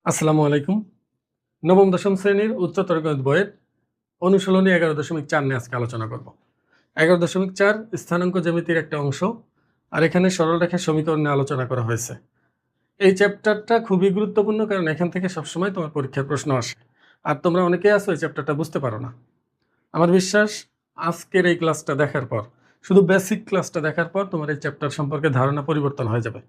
আসসালামু আলাইকুম। নবম দশম শ্রেণীর উচ্চতর গণিত বইয়ের অনুশীলনী 11.4 নিয়ে আজকে আলোচনা করব। 11.4 স্থানাঙ্ক জ্যামিতির একটা অংশ, আর এখানে সরলরেখার সমীকরণ নিয়ে আলোচনা করা হয়েছে। এই চ্যাপ্টারটা খুবই গুরুত্বপূর্ণ, কারণ এখান থেকে সবসময় তোমার পরীক্ষার প্রশ্ন আসে। আর তোমরা অনেকেই আছো এই চ্যাপ্টারটা বুঝতে পারো না। আমার বিশ্বাস আজকের এই ক্লাসটা দেখার পর, শুধু বেসিক ক্লাসটা দেখার পর তোমার এই চ্যাপ্টার সম্পর্কে ধারণা পরিবর্তন হয়ে যাবে।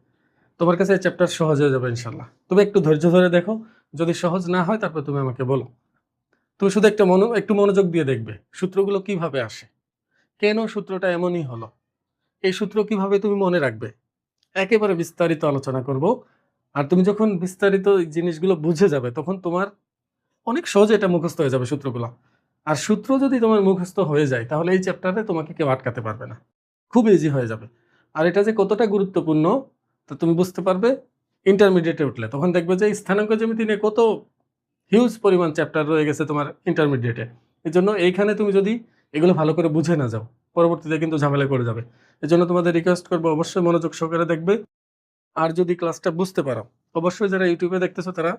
তোমার কাছে এই চ্যাপ্টার সহজ হয়ে যাবে ইনশাল্লাহ। তুমি একটু ধৈর্য ধরে দেখো, যদি সহজ না হয় তারপর তুমি আমাকে বলো। তুমি শুধু একটু মনোযোগ দিয়ে দেখবে সূত্রগুলো কিভাবে আসে, কেন সূত্রটা এমনই হলো, এই সূত্র কিভাবে তুমি মনে রাখবে, একেবারে বিস্তারিত আলোচনা করব। আর তুমি যখন বিস্তারিত এই জিনিসগুলো বুঝে যাবে তখন তোমার অনেক সহজে এটা মুখস্থ হয়ে যাবে সূত্রগুলো। আর সূত্র যদি তোমার মুখস্থ হয়ে যায় তাহলে এই চ্যাপ্টারে তোমাকে কেউ আটকাতে পারবে না, খুব ইজি হয়ে যাবে। আর এটা যে কতটা গুরুত্বপূর্ণ তা তুমি বুঝতে পারবে ইন্টারমিডিয়েটে উঠলে। তখন দেখবে যে স্থানাঙ্ক জ্যামিতি নিয়ে কত হিউজ পরিমাণ চ্যাপ্টার রয়ে গেছে তোমার ইন্টারমিডিয়েটে। এই জন্য এইখানে তুমি যদি এগুলো ভালো করে বুঝে না যাও, পরবর্তীতে কিন্তু ঝামেলা করে যাবে। এই জন্য তোমাদের রিকোয়েস্ট করবো অবশ্যই মনোযোগ সহকারে দেখবে। আর যদি ক্লাসটা বুঝতে পারো, অবশ্যই যারা ইউটিউবে দেখতেছো তারা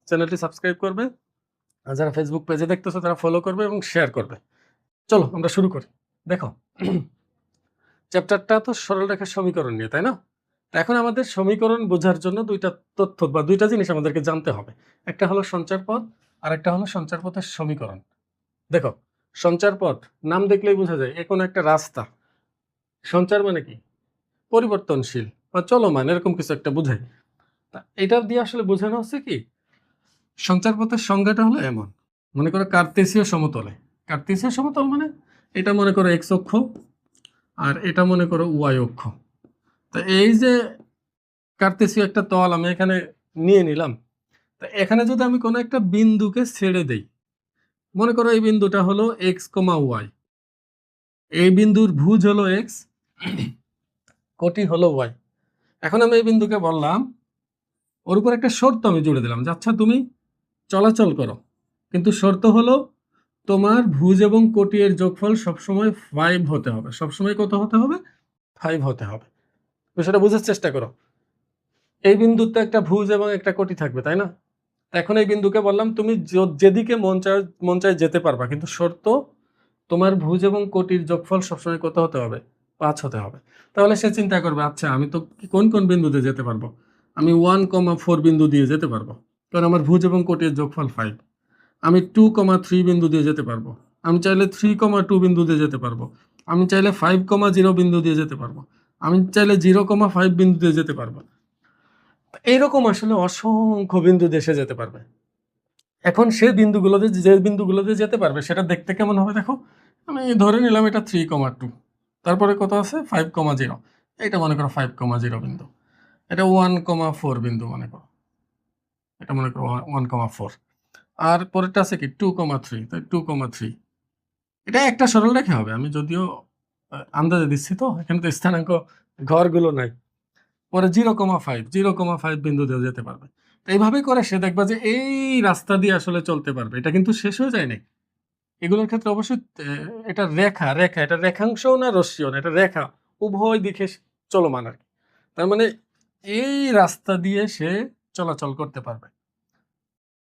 চ্যানেলটি সাবস্ক্রাইব করবে, আর যারা ফেসবুক পেজে দেখতেছো তারা ফলো করবে এবং শেয়ার করবে। চলো আমরা শুরু করি। দেখো, চ্যাপ্টারটা তো সরলরেখার সমীকরণ নিয়ে, তাই না? এখন আমাদের সমীকরণ বোঝার জন্য দুইটা তথ্য বা দুইটা জিনিস আমাদেরকে জানতে হবে। একটা হলো সঞ্চার পথ, আর একটা হলো সঞ্চার পথের সমীকরণ। দেখো, সঞ্চার পথ নাম দেখলেই বোঝা যায় এ কোনো একটা রাস্তা। সঞ্চার মানে কি? পরিবর্তনশীল বা চলমান, এরকম কিছু একটা বোঝায়। তা এটা দিয়ে আসলে বোঝানো হচ্ছে কি, সঞ্চার পথের সংজ্ঞাটা হলো এমন। মনে করো কার্তেসীয় সমতলে, কার্তেসীয় সমতল মানে এটা মনে করো এক্স অক্ষ, আর এটা মনে করো ওয়াই অক্ষ। তা এই যে কার্তেসীয় একটা তল আমি এখানে নিয়ে নিলাম, তা এখানে যদি আমি কোনো একটা বিন্দুকে ছেড়ে দেই, মনে করো এই বিন্দুটা হলো এক্স কমা ওয়াই, এই বিন্দুর ভুজ হলো এক্স, কোটি হলো ওয়াই। এখন আমি এই বিন্দুকে বললাম, ওর উপর একটা শর্ত আমি জুড়ে দিলাম যে আচ্ছা তুমি চলাচল করো, কিন্তু শর্ত হলো তোমার ভুজ এবং কোটি এর যোগফল সবসময় 5 হতে হবে। সবসময় কত হতে হবে? 5 হতে হবে। বিষয়টা বোঝার চেষ্টা করো। এই বিন্দুতে একটা ভুজ এবং একটা কোটি থাকবে, তাই না? এখন এই বিন্দুকে বললাম তুমি যেদিকে মন চায় যেতে পারবা, কিন্তু শর্ত তোমার ভুজ এবং কোটির যোগফল সবসময় কত হতে হবে? 5 হতে হবে। তাহলে সে চিন্তা করবে আচ্ছা আমি তো কোন কোন বিন্দুতে যেতে পারবো, আমি 1,4 বিন্দু দিয়ে যেতে পারবো, কারণ আমার ভুজ এবং কোটির যোগফল 5। আমি 2,3 বিন্দু দিয়ে যেতে পারবো, আমি চাইলে 3,2 বিন্দু দিয়ে যেতে পারবো, আমি চাইলে 5,0 বিন্দু দিয়ে যেতে পারবো, আমি চাইলে 0,5 বিন্দু দিয়ে যেতে পারবো। এইরকম আসলে অসংখ্য বিন্দু দেশে যেতে পারবে। এখন সে বিন্দুগুলোতে যে বিন্দুগুলোতে যেতে পারবে সেটা দেখতে কেমন হবে দেখো। আমি ধরে নিলাম এটা 3,2, তারপরে কত আছে 5,0, এটা মনে করো 5,0 বিন্দু, এটা 1,4 বিন্দু মনে করো, এটা মনে করো 1,4, আর পরেরটা আছে কি 2,3, তাই 2,3। এটা একটা সরল রেখা হবে, আমি যদিও আন্দাজে দিচ্ছি, তো এখানে তো স্থানাঙ্ক ঘরগুলো নাই। পরে 0,5 বিন্দু দিয়ে যেতে পারবে। তো এইভাবে করে সে দেখবা যে এই রাস্তা দিয়ে আসলে চলতে পারবে। এটা কিন্তু শেষ হয়ে যায় না। এগুলোর ক্ষেত্রে অবশ্যই এটা রেখা, এটা রেখাংশও না রশ্মিও না, এটা রেখা, উভয় দিকে চলমান আর কি। তার মানে এই রাস্তা দিয়ে সে চলাচল করতে পারবে।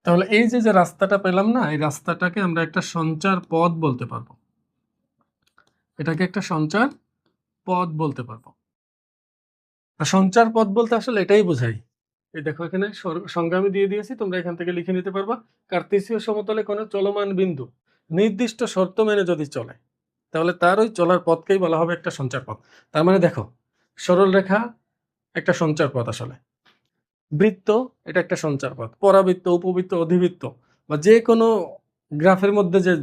তাহলে এই যে রাস্তাটা পেলাম না, এই রাস্তাটাকে আমরা একটা সঞ্চার পথ বলতে পারবো। এটাকে একটা সঞ্চার পথ বলতে পারবো। সঞ্চার পথ বলতে আসলে এটাই বোঝায়। এই দেখো এখানে সংজ্ঞা আমি দিয়ে দিয়েছি, তোমরা এখান থেকে লিখে নিতে পারবা। কার্তেসীয় সমতলে কোনো চলমান বিন্দু নির্দিষ্ট শর্ত মেনে যদি চলে, তাহলে তার ওই চলার পথকেই বলা হবে একটা সঞ্চার পথ। তার মানে দেখো, সরল রেখা একটা সঞ্চার পথ আসলে, বৃত্ত এটা একটা সঞ্চার পথ, পরাবৃত্ত, উপবৃত্ত, অধিবৃত্ত বা যে কোনো গ্রাফের মধ্যে যে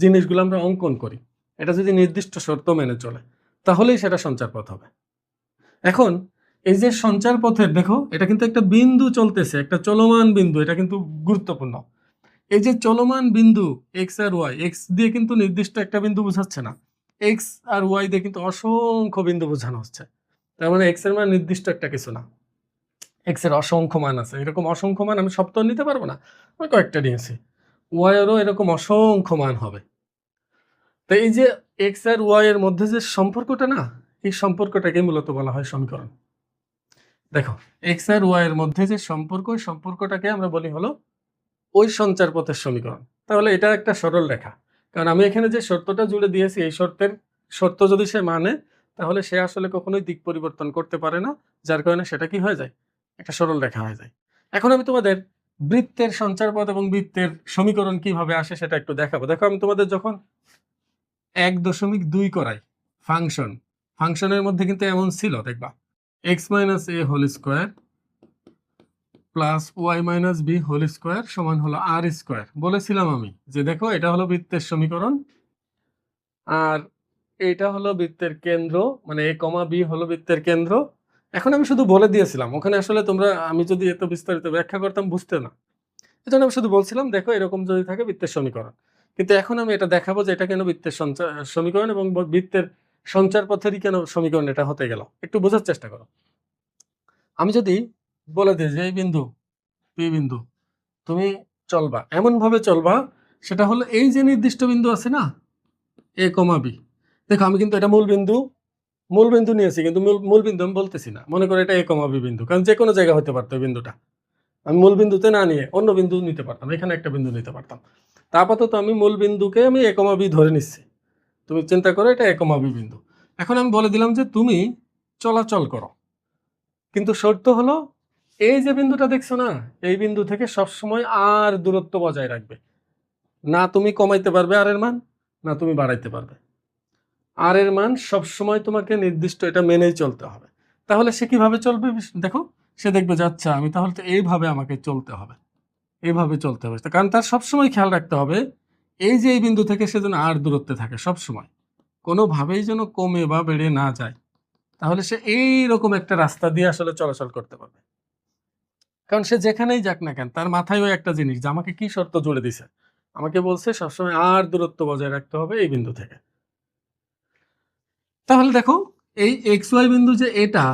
জিনিসগুলো আমরা অঙ্কন করি, এটা যদি নির্দিষ্ট শর্ত মেনে চলে তাহলেই সেটা সঞ্চার পথ হবে। এখন এই যে সঞ্চার পথের দেখো, এটা কিন্তু একটা বিন্দু চলতেছে, একটা চলমান বিন্দু, এটা কিন্তু গুরুত্বপূর্ণ। এই যে চলমান বিন্দু এক্স আর ওয়াই, এক্স দিয়ে কিন্তু নির্দিষ্ট একটা বিন্দু বোঝাচ্ছে না, এক্স আর ওয়াই দিয়ে কিন্তু অসংখ্য বিন্দু বোঝানো হচ্ছে। তার মানে এক্স এর মান নির্দিষ্ট একটা কিছু না, এক্স এর অসংখ্য মান আছে। এরকম অসংখ্য মান আমি সব তো নিতে পারবো না, আমি কয়েকটা নিয়েছি। ওয়াই এরও এরকম অসংখ্য মান হবে। তো এই যে এক্স আর ওয়াই এর মধ্যে যে সম্পর্কটা না, এই সম্পর্কটাকে মূলত বলা হয় সমীকরণ। দেখো এক্স আর ওয়াই এর মধ্যে যে সম্পর্ক, ওই সম্পর্কটাকে আমরা বলি হলো ওই সঞ্চার পথের সমীকরণ। তাহলে এটা একটা সরল রেখা, কারণ আমি এখানে যে শর্তটা জুড়ে দিয়েছি এই শর্ত যদি সে মানে, তাহলে সে আসলে কখনোই দিক পরিবর্তন করতে পারে না, যার কারণে সেটা কি হয়ে যায়, একটা সরল রেখা হয়ে যায়। এখন আমি তোমাদের বৃত্তের সঞ্চার পথ এবং বৃত্তের সমীকরণ কিভাবে আসে সেটা একটু দেখাবো। দেখো আমি তোমাদের যখন 1.2 করাই ফাংশনের মধ্যে কিন্তু এমন ছিল, দেখবা x minus A whole square plus Y minus B whole square সমান হলো আর স্কোয়ার। বলেছিলাম আমি যে দেখো এটা হলো বৃত্তের সমীকরণ, আর এটা হলো বৃত্তের কেন্দ্র, মানে এ কমা বি হলো বৃত্তের কেন্দ্র। এখন আমি শুধু বলে দিয়েছিলাম, ওখানে আসলে তোমরা, আমি যদি এত বিস্তারিত ব্যাখ্যা করতাম বুঝতে না, এজন্য আমি শুধু বলছিলাম দেখো এরকম যদি থাকে বৃত্তের সমীকরণ। কিন্তু এখন আমি এটা দেখাবো যে এটা কেন বৃত্তের সমীকরণ এবং বৃত্তের সঞ্চার পথেরই কেন সমীকরণ এটা হতে গেল, একটু বোঝার চেষ্টা করো। আমি যদি বলে দিই যে এই বিন্দু পি বিন্দু তুমি চলবা, এমন ভাবে চলবা, সেটা হলো এই যে নির্দিষ্ট বিন্দু আছে না এ কমা বি, দেখো আমি কিন্তু এটা মূল বিন্দু নিয়েছি, কিন্তু মূল বিন্দু আমি বলতেছি না, মনে করো এটা এ কমা বি বিন্দু, কারণ যে কোনো জায়গা হতে পারতো এই বিন্দুটা, আমি মূল বিন্দুতে না নিয়ে অন্য বিন্দু নিতে পারতাম, এখানে একটা বিন্দু নিতে পারতাম। তা আপাতত আমি মূল বিন্দুকে আমি এ কমা বি ধরে নিচ্ছি, তুমি চিন্তা করো এটা এ কমা বি বিন্দু। এখন আমি বলে দিলাম যে তুমি চলাচল করো, কিন্তু শর্ত হলো এই যে বিন্দুটা দেখছো না, এই বিন্দু থেকে সবসময় আর দূরত্ব বজায় রাখবে, না তুমি কমাইতে পারবে আর এর মান, না তুমি বাড়াইতে পারবে। আর এর মান সবসময় তোমাকে নির্দিষ্ট এটা মেনেই চলতে হবে। তাহলে সে কিভাবে চলবে, দেখো সে দেখবে যে আচ্ছা আমি তাহলে তো এইভাবে আমাকে চলতে হবে, এইভাবে চলতে হবে, কারণ তার সবসময় খেয়াল রাখতে হবে এই যে এই বিন্দু থেকে সে যেন আর দূরত্বে থাকে, সবসময় কোনোভাবেই যেন কমে বা বেড়ে না যায়। তাহলে সে এইরকম একটা রাস্তা দিয়ে আসলে চলাচল করতে পারবে, কারণ সে যেখানেই যাক না কেন তার মাথায় ওই একটা জিনিস যে আমাকে কি শর্ত জুড়ে দিছে, আমাকে বলছে সবসময় আর দূরত্ব বজায় রাখতে হবে এই বিন্দু থেকে। তাহলে দেখো এই এক্স ওয়াই বিন্দু যে এটা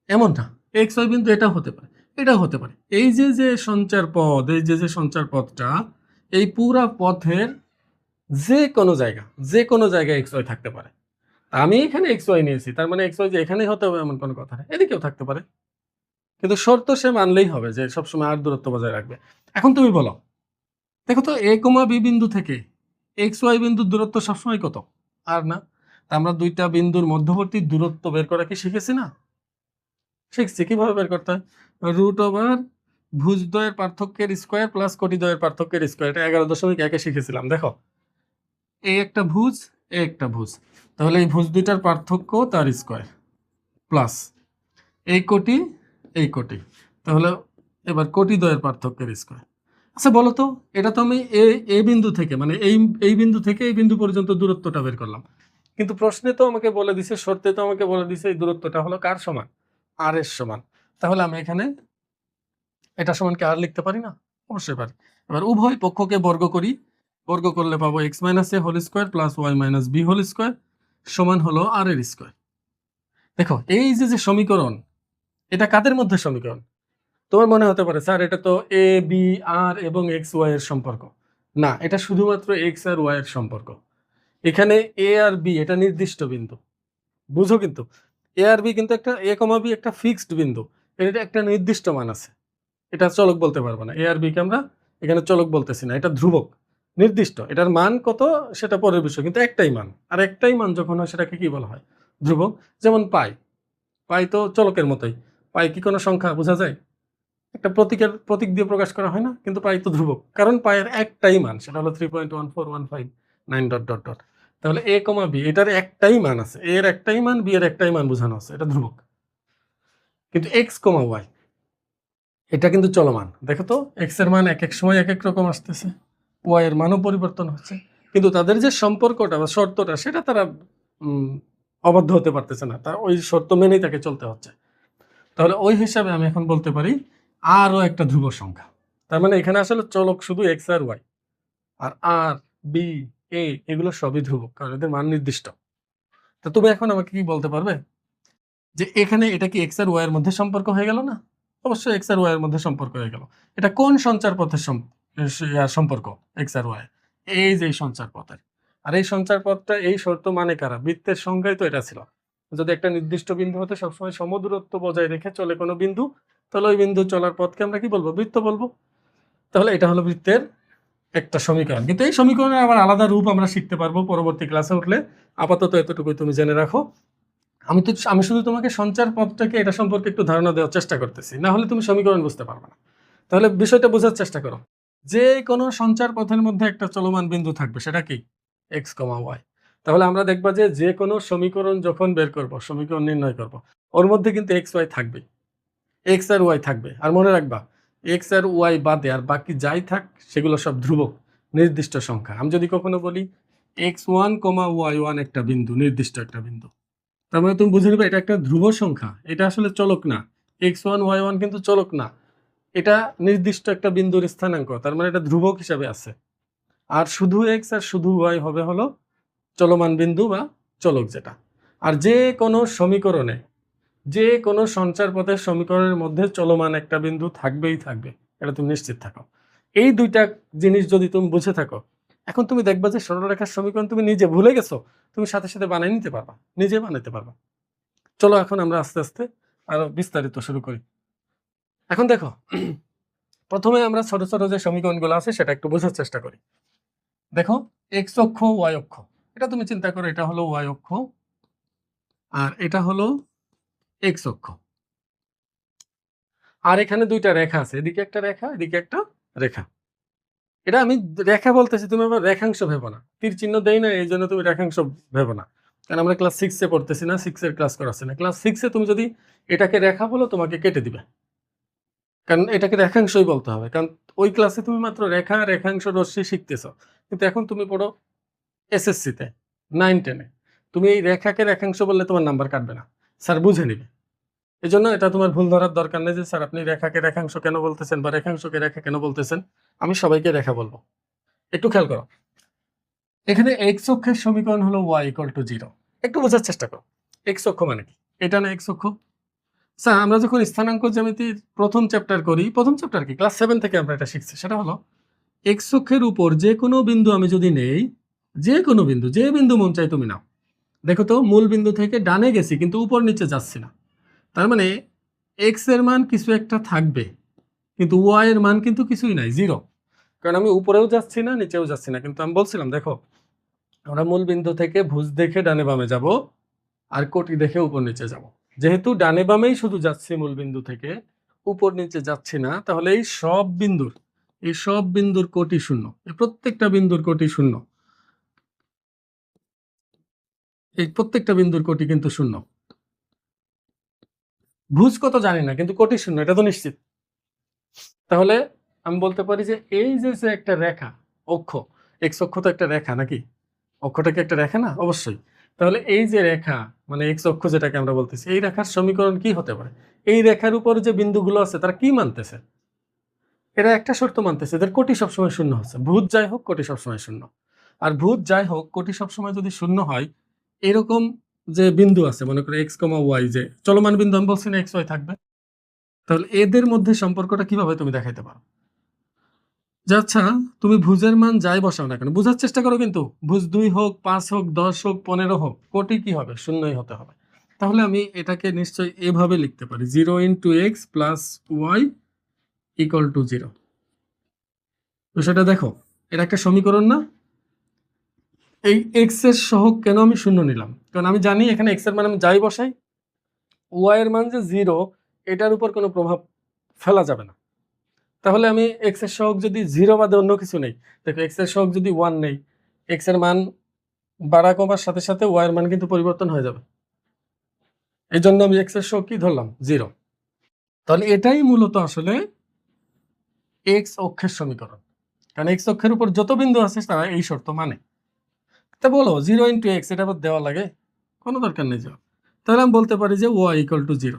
এমন না, এক্স ওয়াই বিন্দু এটা হতে পারে, এটাও হতে পারে। এই যে যে সঞ্চার পথ, এই যে যে সঞ্চার পথটা, এই পুরা পথের যে কোনো জায়গায় এক্স ওয়াই থাকতে পারে। আমি এখানে এক্স ওয়াই নিয়েছি, তার মানে এক্স ওয়াই যে এখানেই হতে হবে এমন কোনো কথা নেই, এদিকেও থাকতে পারে, কিন্তু শর্ত সে মানলেই হবে যে সবসময় আর দূরত্ব বজায় রাখবে। এখন তুমি বলো, দেখো তো এ কমা বি বিন্দু থেকে এক্স ওয়াই বিন্দুর দূরত্ব সবসময় কত, আর না, তা আমরা দুইটা বিন্দুর মধ্যবর্তী দূরত্ব বের করা কি শিখেছি না? শিখছি। কিভাবে বের করতে হয়, রুট ওভার ভুজদ্বয়ের পার্থক্যের স্কোয়ার প্লাস কোটিদ্বয়ের পার্থক্যের স্কোয়ার, এটা 11.1 শিখেছিলাম। দেখো এই একটা ভুজ, এই একটা ভুজ, তাহলে এই ভুজ দুইটার পার্থক্য তার স্কোয়ার প্লাস এই কোটি এই কোটি, তাহলে এবার কোটিদ্বয়ের পার্থক্যের স্কোয়ার। আচ্ছা বলো তো, এটা তো আমি এই বিন্দু থেকে, মানে এই বিন্দু থেকে এই বিন্দু পর্যন্ত দূরত্বটা বের করলাম, কিন্তু প্রশ্নে তো আমাকে বলে দিছে, শর্তে তো আমাকে বলে দিছে এই দূরত্বটা হলো কার সমান, আর এর সমান। তাহলে আমি এখানে এটা সমান কি আর লিখতে পারি না? অবশ্যই পারি। এবার উভয় পক্ষকে বর্গ করি, বর্গ করলে পাবো X minus A whole square plus Y minus B whole square সমান হলো আর এর স্কোয়ার। দেখো এই যে যে সমীকরণ, এটা কাদের মধ্যে সমীকরণ? তোমার মনে হতে পারে স্যার এটা তো এ বি আর এবং এক্স ওয়াই এর সম্পর্ক। না, এটা শুধুমাত্র এক্স আর ওয়াই এর সম্পর্ক। এখানে এ আর বি এটা নির্দিষ্ট বিন্দু, বুঝো, কিন্তু এ আর বি কিন্তু একটা এ কমা বি একটা ফিক্সড বিন্দু, এটা একটা নির্দিষ্ট মান আছে, এটা চলক বলতে পারবো না। এ আর বি কে আমরা এখানে চলক বলতেছি না, এটা ধ্রুবক নির্দিষ্ট, এটার মান কত সেটা পরের বিষয়, কিন্তু একটাই মান, আর একটাই মান যখন হয় সেটাকে কি বলা হয়, ধ্রুবক। যেমন পাই, পাই তো চলকের মতোই, পাই কি কোনো সংখ্যা বোঝা যায়, একটা প্রতীক দিয়ে প্রকাশ করা হয় না, কিন্তু পাই তো ধ্রুবক, কারণ পায়ের একটাই মান, সেটা হলো 3.14159 ডট ডট ডট। তাহলে এ কমা বি এটার একটাই মান আছে, এর একটাই মান, বি এর একটাই মান বোঝানো আছে, এটা ধ্রুবক। কিন্তু এক্স কমা ওয়াই এটা কিন্তু চলমান, দেখো তো এক্স এর মান এক এক সময় এক এক রকম আসতেছে, ওয়াই এর মানও পরিবর্তন হচ্ছে, কিন্তু তাদের যে সম্পর্কটা বা শর্তটা সেটা তারা অবাধ্য হতে পারতেছে না, তার ওই শর্ত মেনেই তাকে চলতে হচ্ছে। তাহলে ওই হিসাবে আমি এখন বলতে পারি আরও একটা ধ্রুব সংখ্যা, তার মানে এখানে আসলে চলক শুধু এক্স আর Y, R R B A এগুলো সবই ধ্রুবক, কারণ এদের মান নির্দিষ্ট। তা তুমি এখন আমাকে কি বলতে পারবে যে এখানে এটা কি এক্স আর ওয়াই এর মধ্যে সম্পর্ক হয়ে গেল না? অবশ্যই এক্স আর ওয়াই এর মধ্যে সম্পর্ক হয়ে গেল। এটা কোন সঞ্চার পথের সম্পর্ক? এক্স আর ওয়াই, এই যে সঞ্চার পথের। আর এই সঞ্চার পথটা এই শর্ত মানে কারা? বৃত্তের সংজ্ঞায় তো এটা ছিল, যদি একটা নির্দিষ্ট বিন্দু হতে সবসময় সমদূরত্ব বজায় রেখে চলে কোনো বিন্দু, তাহলে ওই বিন্দু চলার পথকে আমরা কি বলবো? বৃত্ত বলবো। তাহলে এটা হলো বৃত্তের একটা সমীকরণ। কিন্তু এই সমীকরণের আবার আলাদা রূপ আমরা শিখতে পারবো পরবর্তী ক্লাসে উঠলে। আপাতত এতটুকুই তুমি জেনে রাখো। আমি শুধু তোমাকে সঞ্চার পথটাকে এটা সম্পর্কে একটু ধারণা দেওয়ার চেষ্টা করতেছি, না হলে তুমি সমীকরণ বুঝতে পারবে না। তাহলে বিষয়টা বোঝার চেষ্টা করো। যে কোনো সঞ্চার পথের মধ্যে একটা চলমান বিন্দু থাকবে, সেটা কি? এক্স কমা ওয়াই। তাহলে আমরা দেখবা যে কোনো সমীকরণ যখন বের করব, সমীকরণ নির্ণয় করব, ওর মধ্যে কিন্তু এক্স ওয়াই থাকবে, এক্স আর ওয়াই থাকবে। আর মনে রাখবা, এক্স আর ওয়াই বাদে আর বাকি যাই থাক সেগুলো সব ধ্রুবক, নির্দিষ্ট সংখ্যা। আমি যদি কখনো বলি X one comma Y one একটা বিন্দু, নির্দিষ্ট একটা বিন্দু, তার মানে তুমি বুঝে নেবে এটা একটা ধ্রুব সংখ্যা, এটা আসলে চলক না। এক্স ওয়ান ওয়াই ওয়ান কিন্তু চলক না, এটা নির্দিষ্ট একটা বিন্দুর স্থানাঙ্ক, তার মানে এটা ধ্রুবক হিসাবে আছে। আর শুধু এক্স আর শুধু ওয়াই হবে হলো চলমান বিন্দু বা চলক যেটা। আর যে কোনো সমীকরণে, যে কোনো সঞ্চার পথের সমীকরণের মধ্যে চলমান একটা বিন্দু থাকবেই থাকবে, এটা তুমি নিশ্চিত থাকো। এই দুইটা জিনিস যদি তুমি বুঝে থাকো, এখন তুমি দেখবা যে সরলরেখার সমীকরণ তুমি নিজে ভুলে গেছো, তুমি সাথে সাথে বানিয়ে নিতে পারবা, নিজে বানাইতে পারবা। চলো এখন আমরা আস্তে আস্তে আরো বিস্তারিত শুরু করি। এখন দেখো, প্রথমে আমরা ছোট ছোট যে সমীকরণগুলো আছে সেটা একটু বোঝার চেষ্টা করি। দেখো, এক্স অক্ষ ওয়াই অক্ষ, এটা তুমি চিন্তা করো, এটা হলো ওয়াই অক্ষ আর এটা হলো এক্স অক্ষ। আর এখানে দুইটা রেখা আছে, এদিকে একটা রেখা, এদিকে একটা রেখা। এটা আমি রেখা বলতেছি, তুমি আবার রেখাংশ ভেবো না, তীর চিহ্ন দেই না এই জন্য তুমি রেখাংশ ভেবো না, কারণ আমরা ক্লাস 6-এ পড়তেছি না, 6-এর ক্লাস করাচ্ছি না। ক্লাস 6-এ তুমি যদি এটাকে রেখা বলো তোমাকে কেটে দিবে, কারণ এটাকে রেখাংশই বলতে হবে, কারণ ওই ক্লাসে তুমি মাত্র রেখা, রেখাংশ, রশ্মি শিখতেছ। কিন্তু এখন তুমি পড়ো এসএসসিতে, 9-10-এ, তুমি এই রেখাকে রেখাংশ বললে তোমার নাম্বার কাটবে না, স্যার বুঝে নিবে। এই জন্য এটা তোমার ভুল ধরার দরকার নেই যে স্যার আপনি রেখাকে রেখাংশ কেন বলতেছেন বা রেখাংশকে রেখা কেন বলতেছেন। আমি সবাইকে রেখা বলবো। একটু খেয়াল করো, এখানে এক্স অক্ষের সমীকরণ হলো y = 0। একটু বোঝার চেষ্টা করো, এক্স অক্ষ মানে কি? এটা না এক্স অক্ষ? স্যার আমরা যখন স্থানাঙ্ক জ্যামিতির প্রথম চ্যাপ্টার করি, প্রথম চ্যাপ্টার কি ক্লাস 7 থেকে আমরা এটা শিখছি, সেটা হলো এক্স অক্ষের উপর যে কোনো বিন্দু আমি যদি নেই, যে কোনো বিন্দু, যে বিন্দু মন চাই তুমি নাও। দেখো তো, মূল বিন্দু থেকে ডানে গেছি কিন্তু উপর নিচে যাচ্ছি না, তার মানে এক্স এর মান কিছু একটা থাকবে, কিন্তু ওয়াই এর মান কিন্তু কিছুই নাই, 0। কারণ আমি উপরেও যাচ্ছি না, নিচেও যাচ্ছি না। কিন্তু আমি বলছিলাম দেখো, আমরা মূল বিন্দু থেকে ভুজ দেখে ডানে বামে যাব আর কোটি দেখে উপর নিচে যাব। যেহেতু ডানে বামেই শুধু যাচ্ছি মূল বিন্দু থেকে, উপর নিচে যাচ্ছি না, তাহলে এই সব বিন্দুর কোটি শূন্য, এই প্রত্যেকটা বিন্দুর কোটি শূন্য, এই প্রত্যেকটা বিন্দুর কোটি কিন্তু শূন্য। ভুজ কত জানি না, কিন্তু কোটি শূন্য এটা তো নিশ্চিত। তাহলে আমি বলতে পারি যে এই যে একটা রেখা, অক্ষ, এক্স অক্ষ তো একটা রেখা নাকি? অক্ষটা কি একটা রেখা না? অবশ্যই। তাহলে এই যে রেখা মানে এক্স অক্ষ যেটাকে আমরা বলতেছি, এই রেখার সমীকরণ কি হতে পারে? এই রেখার উপর যে বিন্দুগুলো আছে তারা কি মানতেছে? এরা একটা শর্ত মানতেছে, এদের কোটি সবসময় শূন্য হচ্ছে। ভূত যাই হোক কোটি সবসময় শূন্য। আর ভূত যাই হোক কোটি সবসময় যদি শূন্য হয়, এরকম যে বিন্দু আছে, মনে করো এক্স কমা ওয়াই, যে চলমান বিন্দু, আমি বলছি না এক্স ওয়াই থাকবে, তাহলে এদের মধ্যে সম্পর্কটা কিভাবে তুমি দেখাইতে পারো? যে আচ্ছা, তুমি ভুজের মান যাই বসাও না কেন, বুঝার চেষ্টা করো, কিন্তু ভুজ 2 হোক, 5 হোক, 10 হোক, 15 হোক, কোটি কি হবে? শূন্যই হতে হবে। তাহলে আমি এটাকে নিশ্চয়ই এভাবে লিখতে পারি, 0 × x + y = 0। তো সেটা দেখো, এটা একটা সমীকরণ না? এই x এর সহগ কেন আমি শূন্য নিলাম? কারণ আমি জানি এখানে x এর মান আমি যাই বসাই, y এর মান যে 0, এটার উপর কোনো প্রভাব ফেলা যাবে না। তাহলে আমি x এর সহগ যদি 0 বাদে অন্য কিছু নেই, দেখো x এর সহগ যদি 1 নেই, x এর মান বাড়া কমার সাথে সাথে y এর মান কিন্তু পরিবর্তন হয়ে যাবে। এই জন্য আমি x এর সহগ কি ধরলাম? 0। তাহলে এটাই মূলত আসলে x অক্ষের সমীকরণ, কারণ x অক্ষের উপর যত বিন্দু আছে তারা এই শর্ত মানে। তা বলো 0 × x, এটা আবার দেওয়া লাগে? কোনো দরকার নেই যাওয়া। তাহলে আমি বলতে পারি যে y = 0,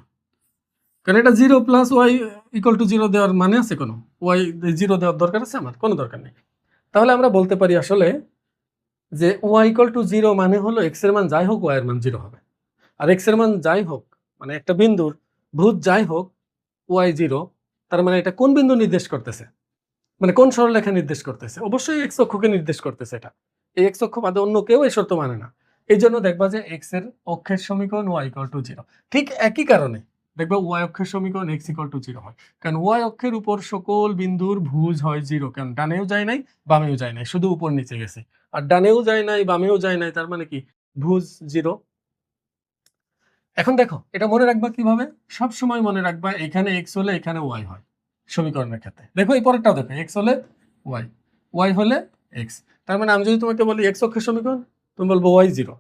কারণ এটা 0 + y = 0 দেওয়ার মানে আছে কোনো? y 0 দেওয়ার দরকার আছে আমার? কোনো দরকার নেই। তাহলে আমরা বলতে পারি আসলে যে y = 0 মানে হলো x এর মান যাই হোক y এর মান 0 হবে। আর x এর মান যাই হোক, মানে একটা বিন্দুর ভূত যাই হোক y 0, তার মানে এটা কোন বিন্দু নির্দেশ করতেছে? মানে কোন সরলরেখা নির্দেশ করতেছে? অবশ্যই x অক্ষকে নির্দেশ করতেছে এটা। এই x অক্ষ বাদে অন্য কেউ এই শর্ত মানে না। এই জন্য দেখবা যে এক্স এর অক্ষের সমীকরণ ওয়াই ইকুয়াল টু জিরো। ঠিক একই কারণে দেখবা ওয়াই অক্ষের সমীকরণ এক্স ইকুয়াল টু জিরো হয়, কারণ ওয়াই অক্ষের উপর সকল বিন্দুর ভুজ হয় জিরো, কারণ ডানেও যায় নাই বামেও যায় নাই, শুধু উপর নিচে গেছে। আর ডানেও যায় নাই বামেও যায় নাই, তার মানে কি ভুজ জিরো। এখন দেখো এটা মনে রাখবা কিভাবে, সব সময় মনে রাখবা এখানে এক্স হলে এখানে ওয়াই হয় সমীকরণের ক্ষেত্রে। দেখো এই পরেরটাও দেখো, এক্স হলে ওয়াই, ওয়াই হলে এক্স। তার মানে আমি যদি তোমাকে বলি এক্স অক্ষের সমীকরণ, তুমি বলবো ওয়াই জিরো,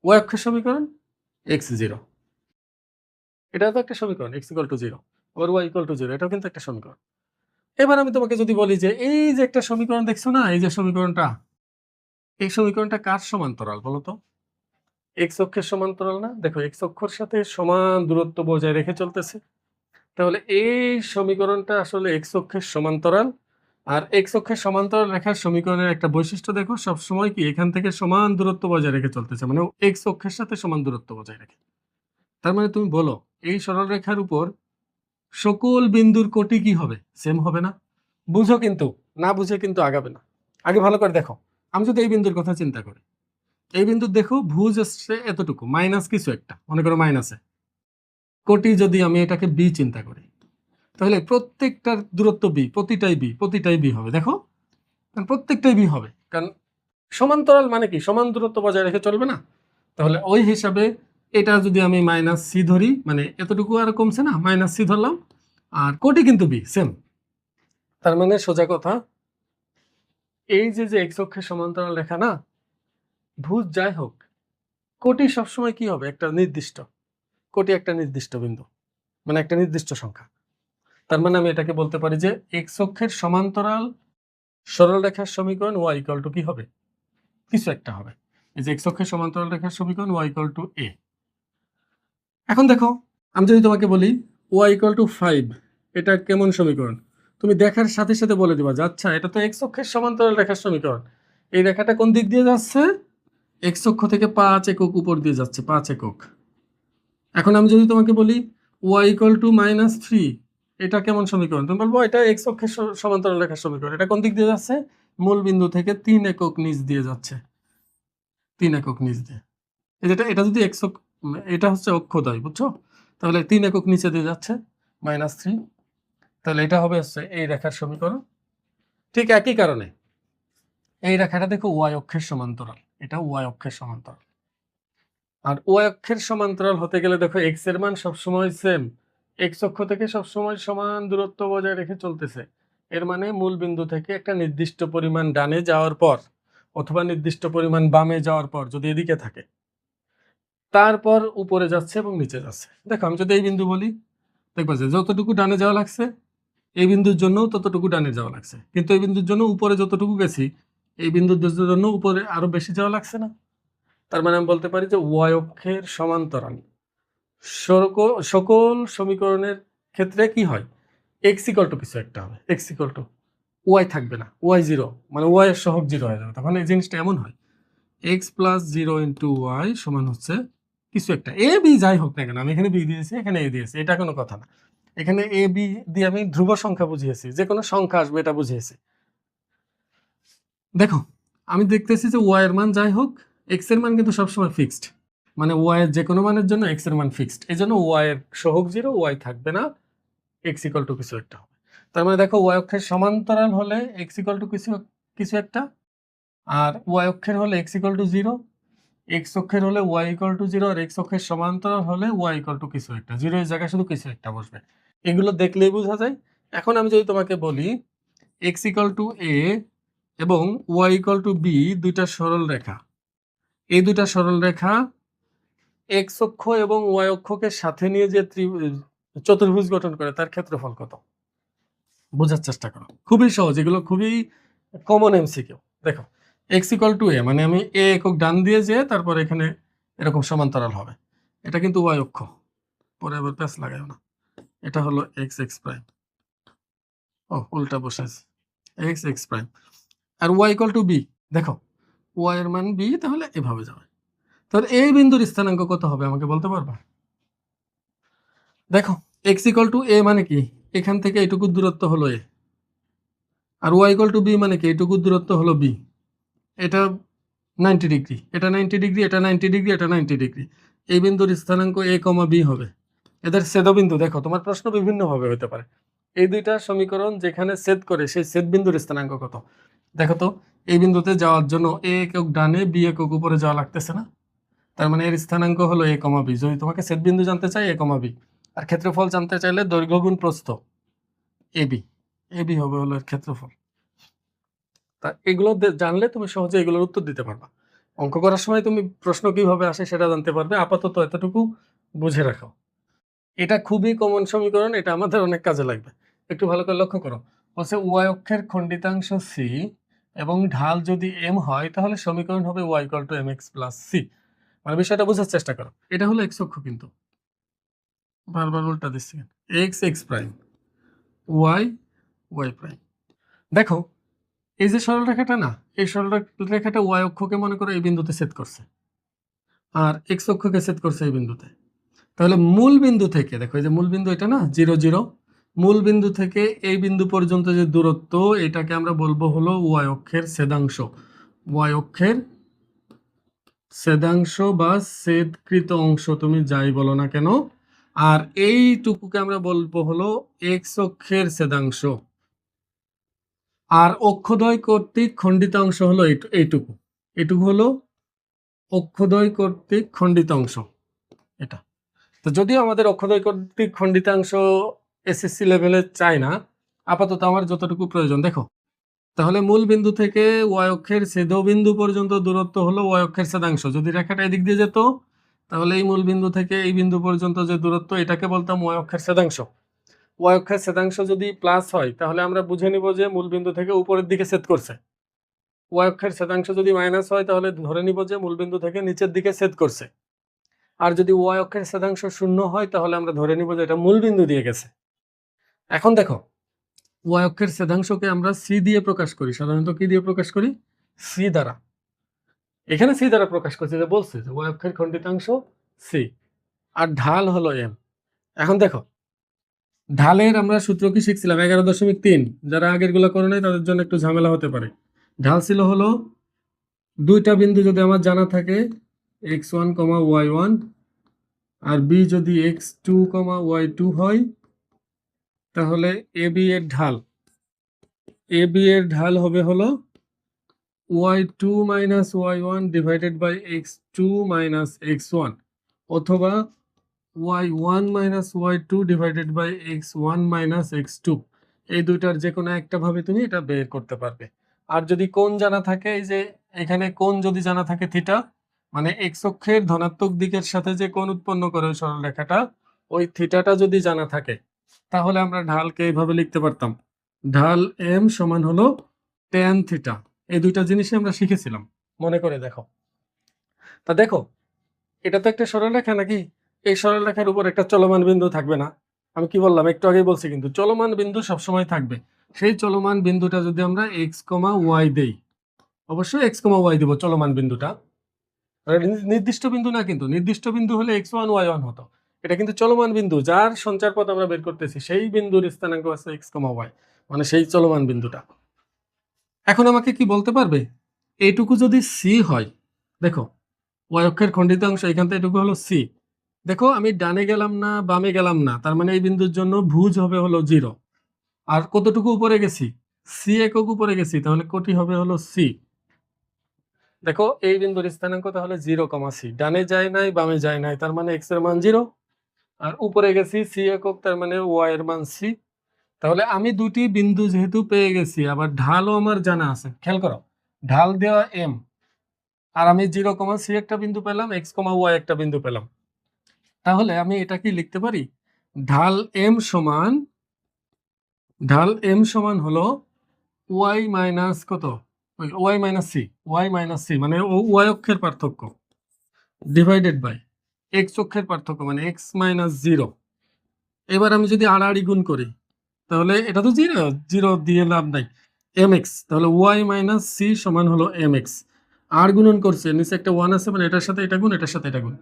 ওয়াই অক্ষের সমীকরণ এক্স জিরো। এটা তো একটা সমীকরণ, এক্স ইকুয়াল টু জিরো, আবার ওয়াই ইকুয়াল টু জিরো, এটাও কিন্তু একটা সমীকরণ। এবার আমি তোমাকে যদি বলি যে এই যে একটা সমীকরণ দেখছো না, এই যে সমীকরণটা, এই সমীকরণটা কার সমান্তরাল বলো তো? এক্স অক্ষের সমান্তরাল না? দেখো এক্স অক্ষের সাথে সমান দূরত্ব বজায় রেখে চলতেছে, তাহলে এই সমীকরণটা আসলে এক্স অক্ষের সমান্তরাল। আর এক্স অক্ষের সমান্তরাল রেখার সমীকরণের একটা বৈশিষ্ট্য দেখো, সবসময় কি এখান থেকে সমান দূরত্ব বজায় রেখে চলতেছে, মানে এক্স অক্ষের সাথে সমান দূরত্ব বজায় রেখে। তার মানে তুমি বলো এই সরল রেখার উপর সকল বিন্দুর কোটি কি হবে? সেম হবে না? বুঝো কিন্তু, না বুঝে কিন্তু আগাবে না। আগে ভালো করে দেখো, আমি যদি এই বিন্দুর কথা চিন্তা করি, এই বিন্দুর দেখো ভুজ আসছে এতটুকু, মাইনাস কিছু একটা, মনে করো মাইনাসে কোটি, যদি আমি এটাকে বি চিন্তা করি, তাহলে প্রত্যেকটার দূরত্ব বি, প্রতিটাই বি হবে। দেখো প্রত্যেকটাই বি হবে, কারণ সমান্তরাল মানে কি সমান দূরত্ব বজায় রেখে চলবে না? তাহলে ওই হিসাবে এটা যদি আমি মাইনাস সি ধরি, মানে এতটুকু আর কমছে না, মাইনাস সি ধরলাম, আর কোটি কিন্তু বি সেম। তার মানে সোজা কথা, এই যে যে এক্স অক্ষের সমান্তরাল রেখা না, ভুজ যাই হোক, কোটি সবসময় কি হবে? একটা নির্দিষ্ট কোটি, একটা নির্দিষ্ট বিন্দু, মানে একটা নির্দিষ্ট সংখ্যা। তার মানে আমি এটাকে বলতে পারি যে এক্স অক্ষের সমান্তরাল সরল রেখার সমীকরণ ওয়াই ইকুয়াল টু কি হবে? কিছু একটা হবে। এই যে এক্স অক্ষের সমান্তরাল রেখার সমীকরণ ওয়াই ইকুয়াল টু এ। এখন দেখো আমি যদি তোমাকে বলি ওয়াই ইকুয়াল টু 5, এটা কেমন সমীকরণ? তুমি দেখার সাথে সাথে বলে দিবা যে আচ্ছা এটা তো এক্স অক্ষের সমান্তরাল রেখার সমীকরণ। এই রেখাটা কোন দিক দিয়ে যাচ্ছে? এক্স অক্ষ থেকে 5 একক উপর দিয়ে যাচ্ছে, 5 একক। এখন আমি যদি তোমাকে বলি ওয়াই ইকুয়াল টু -3, এটা কেমন সমীকরণ? তুমি বলবো এটা এক্স অক্ষের সমান্তরাল রেখার সমীকরণ। এটা কোন দিক দিয়ে যাচ্ছে? মূল বিন্দু থেকে 3 একক নিচ দিয়ে যাচ্ছে, 3 একক নিচ দিয়ে। এটা যদি এক্স, এটা হচ্ছে অক্ষদ্বয়, বুঝছো? তাহলে 3 একক নিচে দিয়ে যাচ্ছে, -3। তাহলে এটা হবে হচ্ছে এই রেখার সমীকরণ। ঠিক একই কারণে এই রেখাটা দেখো ওয়াই অক্ষের সমান্তরাল, এটা ওয়াই অক্ষের সমান্তরাল। আর ওয়াই অক্ষের সমান্তরাল হতে গেলে দেখো এক্স এর মান সবসময় সেম, এক্স অক্ষ থেকে সবসময় সমান দূরত্ব বজায় রেখে চলতেছে। এর মানে মূল বিন্দু থেকে একটা নির্দিষ্ট পরিমাণ ডানে যাওয়ার পর অথবা নির্দিষ্ট পরিমাণ বামে যাওয়ার পর যদি এদিকে থাকে, তারপর উপরে যাচ্ছে এবং নিচে যাচ্ছে। দেখো আমি যদি এই বিন্দু বলি, দেখবা যে যতটুকু ডানে যাওয়া লাগছে এই বিন্দুর জন্য ততটুকু ডানে যাওয়া লাগছে, কিন্তু এই বিন্দুর জন্য উপরে যতটুকু গেছি এই বিন্দুর জন্য উপরে আরো বেশি যাওয়া লাগছে না? তার মানে আমি বলতে পারি যে ওয়াই অক্ষের সমান্তরাল সকল সমীকরণের ক্ষেত্রে কি হয়? এক্স ইকুয়াল টু কিছু একটা হবে, এক্স ইকুয়াল টু ওয়াই থাকবে না, ওয়াই জিরো, মানে ওয়াই এর সহগ জিরো হয়ে যাবে। তখন এই জিনিসটা এমন হয় X plus zero into Y সমান হচ্ছে কিছু একটা, এ বি যাই হোক না কেন, আমি এখানে বি দিয়েছি এখানে এ দিয়েছি, এটা কোনো কথা না। এখানে এ বি দিয়ে আমি ধ্রুব সংখ্যা বুঝিয়েছি, যে কোনো সংখ্যা আসবে এটা বুঝিয়েছি। দেখো আমি দেখতেছি যে ওয়াই এর মান যাই হোক, এক্স এর মান কিন্তু সবসময় ফিক্সড, মানে ওয়াই এর যে কোনো মানের জন্য এক্স এর মান ফিক্সড। এই জন্য ওয়াই এর সহগ জিরো, ওয়াই থাকবে না, এক্স ইকুয়াল টু কিছু একটা হবে। তার মানে দেখো ওয়াই অক্ষের সমান্তরাল হলে এক্স ইকুয়াল টু কিছু একটা, আর ওয়াই অক্ষের হলে X equal to zero, X অক্ষের হলে ওয়াই ইকুয়াল টু জিরো, আর এক্স অক্ষের সমান্তরাল হলে ওয়াই ইকুয়াল টু কিছু একটা। জিরো এর জায়গায় শুধু কিছু একটা বসবে, এগুলো দেখলেই বোঝা যায়। এখন আমি যদি তোমাকে বলি এক্স ইকুয়াল টু এ এবং ওয়াই ইকুয়াল টু বি দুইটা সরল রেখা, এই দুইটা সরল রেখা এক্স অক্ষ এবং ওয়াই অক্ষকে সাথে নিয়ে যে চতুর্ভুজ গঠন করে, তার ক্ষেত্রফল কত? বোঝার চেষ্টা করো, খুবই সহজ, এগুলো খুবই কমন এমসিকিউ। দেখো এক্স ইকুয়াল টু এ, মানে আমি এ একক ডান দিয়ে যেয়ে তারপর এখানে এরকম সমান্তরাল হবে, এটা কিন্তু ওয়াই অক্ষ, পরে আবার প্যাচ লাগাও না, এটা হলো এক্স এক্স প্রাইম, ও উল্টা বসেছে, এক্স এক্স প্রাইম। আর ওয়াই ইকুয়াল টু বি, দেখো ওয়াই এর মান বি, তাহলে এভাবে যাবে। তাহলে এই বিন্দুর স্থানাঙ্ক কত হবে আমাকে বলতে পারবা? দেখো এক্স ইকুয়াল টু এ মানে কি, এখান থেকে এইটুকু দূরত্ব হলো এ, আর ওয়াই ইকুয়াল টু বি মানে কি, এইটুকু দূরত্ব হলো বি। এটা 90 ডিগ্রি, এটা 90 ডিগ্রি, এটা 90 ডিগ্রি, এটা 90 ডিগ্রি। এই বিন্দুর স্থানাঙ্ক a, b হবে। এদের ছেদবিন্দু দেখো, তোমার প্রশ্ন বিভিন্নভাবে হতে পারে। এই দুইটা সমীকরণ যেখানে ছেদ করে সেই ছেদ বিন্দুর স্থানাঙ্ক কত? দেখো তো, এই বিন্দুতে যাওয়ার জন্য a একক ডানে b একক উপরে যাওয়া লাগতেছে না? তার মানে এর স্থানাঙ্ক হলো a, b। যদি তোমাকে ছেদ বিন্দু জানতে চাই a, b, আর ক্ষেত্রফল জানতে চাইলে দৈর্ঘ্য গুণ প্রস্থ ab, ab হবে হলো এর ক্ষেত্রফল। তা এগুলো জানলে তুমি সহজে এগুলোর উত্তর দিতে পারবা। অঙ্ক করার সময় তুমি প্রশ্ন কিভাবে আসে সেটা জানতে পারবে। আপাতত এতটুকু বুঝে রাখো। এটা খুবই কমন সমীকরণ, এটা আমাদের অনেক কাজে লাগবে। একটু ভালো করে লক্ষ্য করো, বলছে ওয়াই অক্ষের খণ্ডিতাংশ সি এবং ঢাল যদি এম হয় তাহলে সমীকরণ হবে Y equal to M X plus C. মানে বিষয়টা বোঝার চেষ্টা করো। এটা হলো এক্স অক্ষ, কিন্তু বারবার উল্টা দিচ্ছি, X X prime, Y Y prime. দেখো এই যে সরলরেখাটা না, এই সরলরেখাটা ওয়াই অক্ষকে মনে করো এই বিন্দুতে ছেদ করছে, আর এক্স অক্ষকে ছেদ করছে এই বিন্দুতে। তাহলে মূল বিন্দু থেকে দেখো, এই যে মূল বিন্দু এটা না 0 0, মূল বিন্দু থেকে এই বিন্দু পর্যন্ত যে দূরত্ব এটাকে আমরা বলবো হলো ওয়াই অক্ষের ছেদাংশ। ওয়াই অক্ষের ছেদাংশ বা ছেদকৃত অংশ তুমি যাই বলো না কেন। আর এইটুকুকে আমরা বলবো হলো এক্স অক্ষের ছেদাংশ। আর অক্ষদ্বয় কর্তৃক খণ্ডিত অংশ হলো এইটুকু, এটুকু হলো অক্ষদ্বয় কর্তৃক খণ্ডিত অংশ এটা। তো যদিও আমাদের অক্ষদ্বয় কর্তৃক খণ্ডিতাংশ এসএসসি লেভেলে চাই না, আপাতত আমার যতটুকু প্রয়োজন। দেখো তাহলে মূল বিন্দু থেকে ওয়াই অক্ষের ছেদবিন্দু পর্যন্ত দূরত্ব হলো ওয়াই অক্ষের ছেদাংশ। যদি রেখাটা এদিক দিয়ে যেত তাহলে এই মূল বিন্দু থেকে এই বিন্দু পর্যন্ত যে দূরত্ব এটাকে বলতাম ওয়াই অক্ষের ছেদাংশ। ওয়াই অক্ষের ছেদাংশ যদি প্লাস হয় তাহলে আমরা বুঝে নিব যে মূল বিন্দু থেকে উপরের দিকে ছেদ করছে। ওয়াই অক্ষের ছেদাংশ যদি মাইনাস হয় তাহলে ধরে নিব যে মূল বিন্দু থেকে নিচের দিকে ছেদ করছে। আর যদি ওয়াই অক্ষের ছেদাংশ 0 হয় তাহলে আমরা ধরে নিব যে এটা মূল বিন্দু দিয়ে গেছে। এখন দেখো ওয়াই অক্ষের ছেদাংশকে আমরা সি দিয়ে প্রকাশ করি। সাধারণত কি দিয়ে প্রকাশ করি? সি দ্বারা। এখানে সি দ্বারা প্রকাশ করছে, যে বলছে যে ওয়াই অক্ষের খণ্ডিতাংশ সি, আর ঢাল হলো এম। এখন দেখো ঢালের আমরা সূত্র কি শিখছিলাম 11.3। যারা আগের গুলো করে নাই তাদের জন্য একটু ঝামেলা হতে পারে। ঢাল ছিল হলো দুইটা বিন্দু যদি আমার জানা থাকে x1, y1, আর বি যদি x2, y2 হয়, তাহলে AB এর ঢাল, AB এর ঢাল হবে হলো y2 minus y1 divided by x2 minus x1, অথবা y1 minus y2 divided by x1 minus x2। এই দুইটার যে কোনো একটা ভাবে তুমি এটা বের করতে পারবে। আর যদি কোণ জানা থাকে, এই যে এখানে কোণ যদি জানা থাকে থিটা, মানে এক্স অক্ষের ধনাত্মক দিকের সাথে যে কোণ উৎপন্ন করে ওই সরলরেখাটা, ওই থিটাটা যদি জানা থাকে তাহলে আমরা ঢালকে এইভাবে লিখতে পারতাম, ঢাল এম সমান হলো ট্যান থিটা। এই দুইটা জিনিসই আমরা শিখেছিলাম, মনে করে দেখো। তা দেখো এটা তো একটা সরলরেখা নাকি? এই সরলরেখার উপর একটা চলমান বিন্দু থাকবে না? আমি কি বললাম একটু আগেই বলছি, কিন্তু চলমান বিন্দু সবসময় থাকবে। সেই চলমান বিন্দুটা যদি আমরা এক্স কমা ওয়াই দেই, অবশ্যই এক্স কমা ওয়াই দেবো চলমান বিন্দুটা, নির্দিষ্ট বিন্দু না, কিন্তু নির্দিষ্ট বিন্দু হলে x1 y1 হতো। এটা কিন্তু চলমান বিন্দু, যার সঞ্চার পথ আমরা বের করতেছি সেই বিন্দুর স্থানাঙ্ক আছে x, y, মানে সেই চলমান বিন্দুটা। এখন আমাকে কি বলতে পারবে, এইটুকু যদি সি হয়, দেখো ওয়াই অক্ষের খণ্ডিত অংশ এখান থেকে এটুকু হলো সি। দেখো আমি ডানে গেলাম না বামে গেলাম না, তার মানে এই বিন্দুর জন্য ভুজ হবে হলো 0। আর কতটুকু উপরে গেছি? সি একক উপরে গেছি, তাহলে কোটি হবে হলো সি। দেখো এই বিন্দুর স্থানাঙ্ক তাহলে 0, সি। ডানে যায় নাই বামে যায় নাই, তার মানে এক্স এর মান 0, আর উপরে গেছি সি একক, তার মানে ওয়াই এর মান সি। তাহলে আমি দুটি বিন্দু যেহেতু পেয়ে গেছি, আবার ঢালও আমার জানা আছে। খেয়াল করো, ঢাল দেওয়া এম, আর আমি 0, সি একটা বিন্দু পেলাম, এক্স, ওয়াই একটা বিন্দু পেলাম। তাহলে আমি এটা কি লিখতে পারি, ঢাল এম সমান হলো ওয়াই মাইনাস কত, ওয়াই মাইনাস সি, মানে ওয়াই অক্ষের পার্থক্য ডিভাইডেড বাই এক্স অক্ষের পার্থক্য, মানে এক্স মাইনাস 0। এবার আমি যদি আড়াআড়ি গুণ করি তাহলে এটা তো 0 দিয়ে লাভ নাই, এম এক্স। তাহলে ওয়াই মাইনাস সি সমান হলো এম এক্স। আর গুণন করছে, নিচে একটা 1 আছে, মানে এটার সাথে এটা গুণ, এটার সাথে এটা গুণ।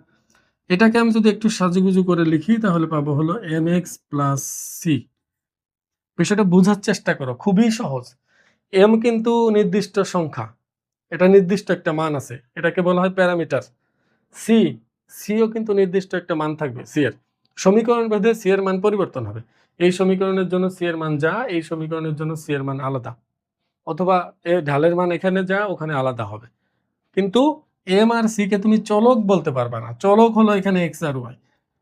এটাকে আমি যদি একটু সাজুগুজু করে লিখি তাহলে পাবো হলো এম এক্স প্লাস সি। বিষয়টা বোঝার চেষ্টা করো, খুবই সহজ। এম কিন্তু নির্দিষ্ট সংখ্যা, এটা নির্দিষ্ট একটা মান আছে, এটাকে বলা হয় প্যারামিটার। সি, সিও কিন্তু নির্দিষ্ট একটা মান থাকবে সি এর। সমীকরণ ভেদে সি এর মান পরিবর্তন হবে। এই সমীকরণের জন্য সি এর মান যা, এই সমীকরণের জন্য সি এর মান আলাদা, অথবা ঢালের মান এখানে যা ওখানে আলাদা হবে। কিন্তু এম আর সি কে তুমি চলক বলতে পারবা না। চলক হলো এখানে এক্স আর ওয়াই।